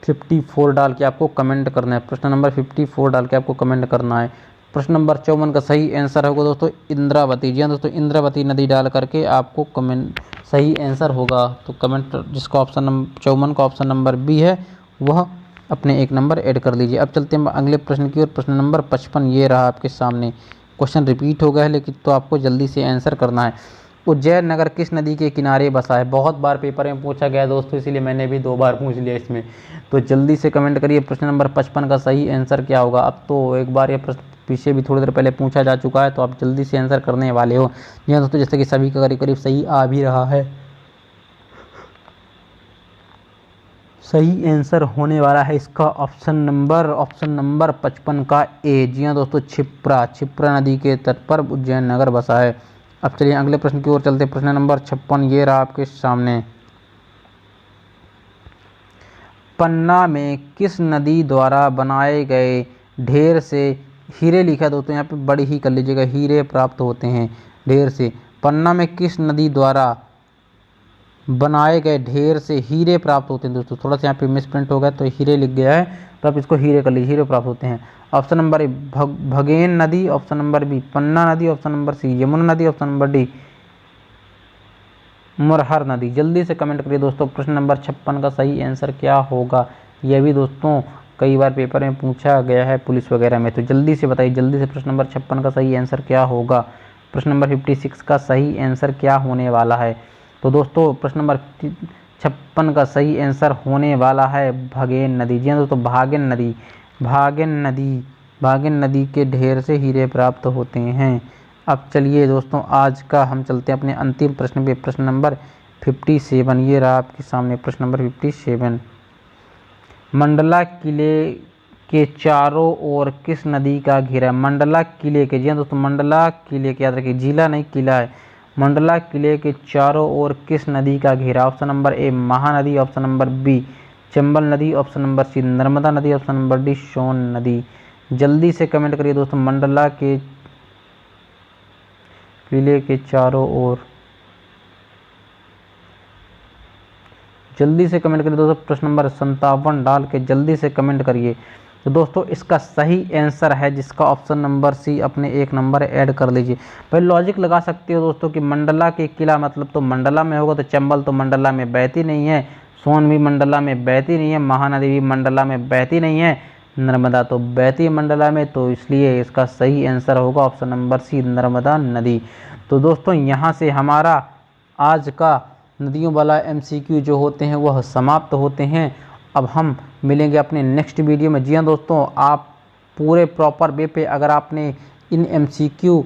54 डाल के आपको कमेंट करना है, प्रश्न नंबर 54 डाल के आपको कमेंट करना है। प्रश्न नंबर 54 का सही आंसर होगा दोस्तों इंद्रावती। जी हाँ दोस्तों, इंद्रावती नदी डाल करके आपको कमेंट सही आंसर होगा। तो कमेंट जिसका ऑप्शन नंबर 54 का ऑप्शन नंबर बी है वह अपने एक नंबर ऐड कर लीजिए। अब चलते हैं अगले प्रश्न की ओर। प्रश्न नंबर 55 ये रहा आपके सामने। क्वेश्चन रिपीट हो गया है लेकिन तो आपको जल्दी से आंसर करना है। उज्जैन नगर किस नदी के किनारे बसा है? बहुत बार पेपर में पूछा गया दोस्तों, इसीलिए मैंने भी 2 बार पूछ लिया इसमें। तो जल्दी से कमेंट करिए प्रश्न नंबर 55 का सही आंसर क्या होगा। अब तो एक बार ये प्रश्न पीछे भी थोड़ी देर पहले पूछा जा चुका है, तो आप जल्दी से आंसर करने वाले हो। जी हाँ दोस्तों, जैसे कि सभी का करीब करीब सही आ भी रहा है। सही आंसर होने वाला है इसका ऑप्शन नंबर 55 का ए। जी हाँ दोस्तों, छिप्रा नदी के तट पर उज्जैन नगर बसा है। अब चलिए अगले प्रश्न की ओर चलते हैं। प्रश्न नंबर 56 ये रहा आपके सामने। पन्ना में किस नदी द्वारा बनाए गए ढेर से हीरे, लिखा है दोस्तों, यहाँ पे बड़ी ही कर लीजिएगा, हीरे प्राप्त होते हैं ढेर से। पन्ना में किस नदी द्वारा बनाए गए ढेर से हीरे प्राप्त होते हैं दोस्तों। थोड़ा सा यहाँ पे मिसप्रिंट हो गया तो हीरे लिख गया है, तो आप इसको हीरे कर लीजिए, हीरे प्राप्त होते हैं। ऑप्शन नंबर ए भगेन नदी, ऑप्शन नंबर बी पन्ना नदी, ऑप्शन नंबर सी यमुना नदी, ऑप्शन नंबर डी मुरहर नदी। जल्दी से कमेंट करिए दोस्तों, प्रश्न नंबर 56 का सही आंसर क्या होगा। यह भी दोस्तों कई बार पेपर में पूछा गया है पुलिस वगैरह में, तो जल्दी से बताइए, जल्दी से प्रश्न नंबर 56 का सही आंसर क्या होगा। प्रश्न नंबर 56 का सही आंसर क्या होने वाला है। तो दोस्तों प्रश्न नंबर 56 का सही आंसर होने वाला है भागेन नदी। जी हाँ दोस्तों, भागेन नदी के ढेर से हीरे प्राप्त होते हैं। अब चलिए दोस्तों आज का हम चलते हैं अपने अंतिम प्रश्न पे। प्रश्न नंबर 57 ये रहा आपके सामने। प्रश्न नंबर 57। मंडला किले के चारों ओर किस नदी का घेरा है? मंडला किले के, जी हाँ दोस्तों, मंडला किले के, याद रखिए जिला नहीं किला है। मंडला किले के चारों ओर किस नदी का घेरा? Option number A Mahanadi, option number B Chambal नदी, ऑप्शन नंबर सी नर्मदा नदी, ऑप्शन नंबर डी सोन नदी। जल्दी से कमेंट करिए दोस्तों, मंडला के किले के चारों ओर, जल्दी से कमेंट करिए दोस्तों। प्रश्न नंबर 57 डाल के जल्दी से कमेंट करिए। तो दोस्तों इसका सही आंसर है जिसका ऑप्शन नंबर सी, अपने एक नंबर ऐड कर लीजिए। भाई लॉजिक लगा सकते हो दोस्तों कि मंडला के किला मतलब तो मंडला में होगा, तो चंबल तो मंडला में बहती नहीं है, सोन भी मंडला में बहती नहीं है, महानदी भी मंडला में बहती नहीं है, नर्मदा तो बहती है मंडला में, तो इसलिए इसका सही आंसर होगा ऑप्शन नंबर सी नर्मदा नदी। तो दोस्तों यहाँ से हमारा आज का नदियों वाला MCQ जो होते हैं वह समाप्त होते हैं। अब हम मिलेंगे अपने नेक्स्ट वीडियो में। जी हाँ दोस्तों, आप पूरे प्रॉपर वे पे अगर आपने इन MCQ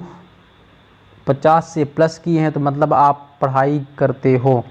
50 से प्लस किए हैं तो मतलब आप पढ़ाई करते हो,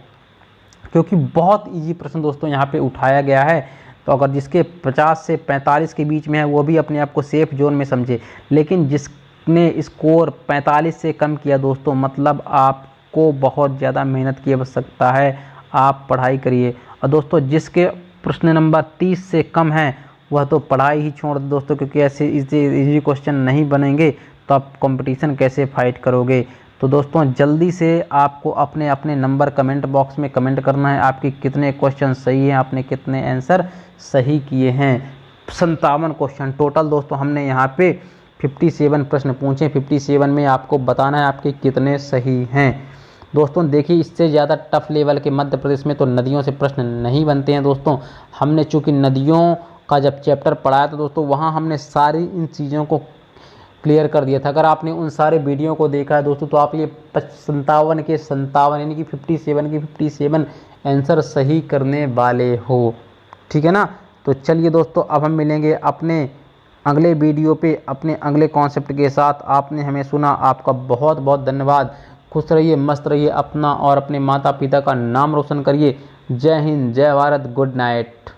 क्योंकि बहुत इजी प्रश्न दोस्तों यहाँ पे उठाया गया है। तो अगर जिसके 50 से 45 के बीच में है वो भी अपने आप को सेफ जोन में समझे, लेकिन जिसने स्कोर 45 से कम किया दोस्तों मतलब आपको बहुत ज़्यादा मेहनत की आवश्यकता है, आप पढ़ाई करिए। और दोस्तों जिसके प्रश्न नंबर 30 से कम है वह तो पढ़ाई ही छोड़ दे दोस्तों, क्योंकि ऐसे इजी क्वेश्चन नहीं बनेंगे तो आप कंपटीशन कैसे फाइट करोगे। तो दोस्तों जल्दी से आपको अपने अपने नंबर कमेंट बॉक्स में कमेंट करना है, आपके कितने क्वेश्चन सही हैं, आपने कितने आंसर सही किए हैं। 57 क्वेश्चन टोटल दोस्तों हमने यहाँ पे 57 प्रश्न पूछे, 57 में आपको बताना है आपके कितने सही हैं। दोस्तों देखिए इससे ज़्यादा टफ लेवल के मध्य प्रदेश में तो नदियों से प्रश्न नहीं बनते हैं दोस्तों। हमने चूँकि नदियों का जब चैप्टर पढ़ाया था दोस्तों वहाँ हमने सारी इन चीज़ों को क्लियर कर दिया था। अगर आपने उन सारे वीडियो को देखा है दोस्तों तो आप ये 57 के 57 यानी कि 57 के 57 आंसर सही करने वाले हो, ठीक है ना। तो चलिए दोस्तों अब हम मिलेंगे अपने अगले वीडियो पे अपने अगले कॉन्सेप्ट के साथ। आपने हमें सुना, आपका बहुत बहुत धन्यवाद। खुश रहिए, मस्त रहिए, अपना और अपने माता पिता का नाम रोशन करिए। जय हिंद, जय भारत, गुड नाइट।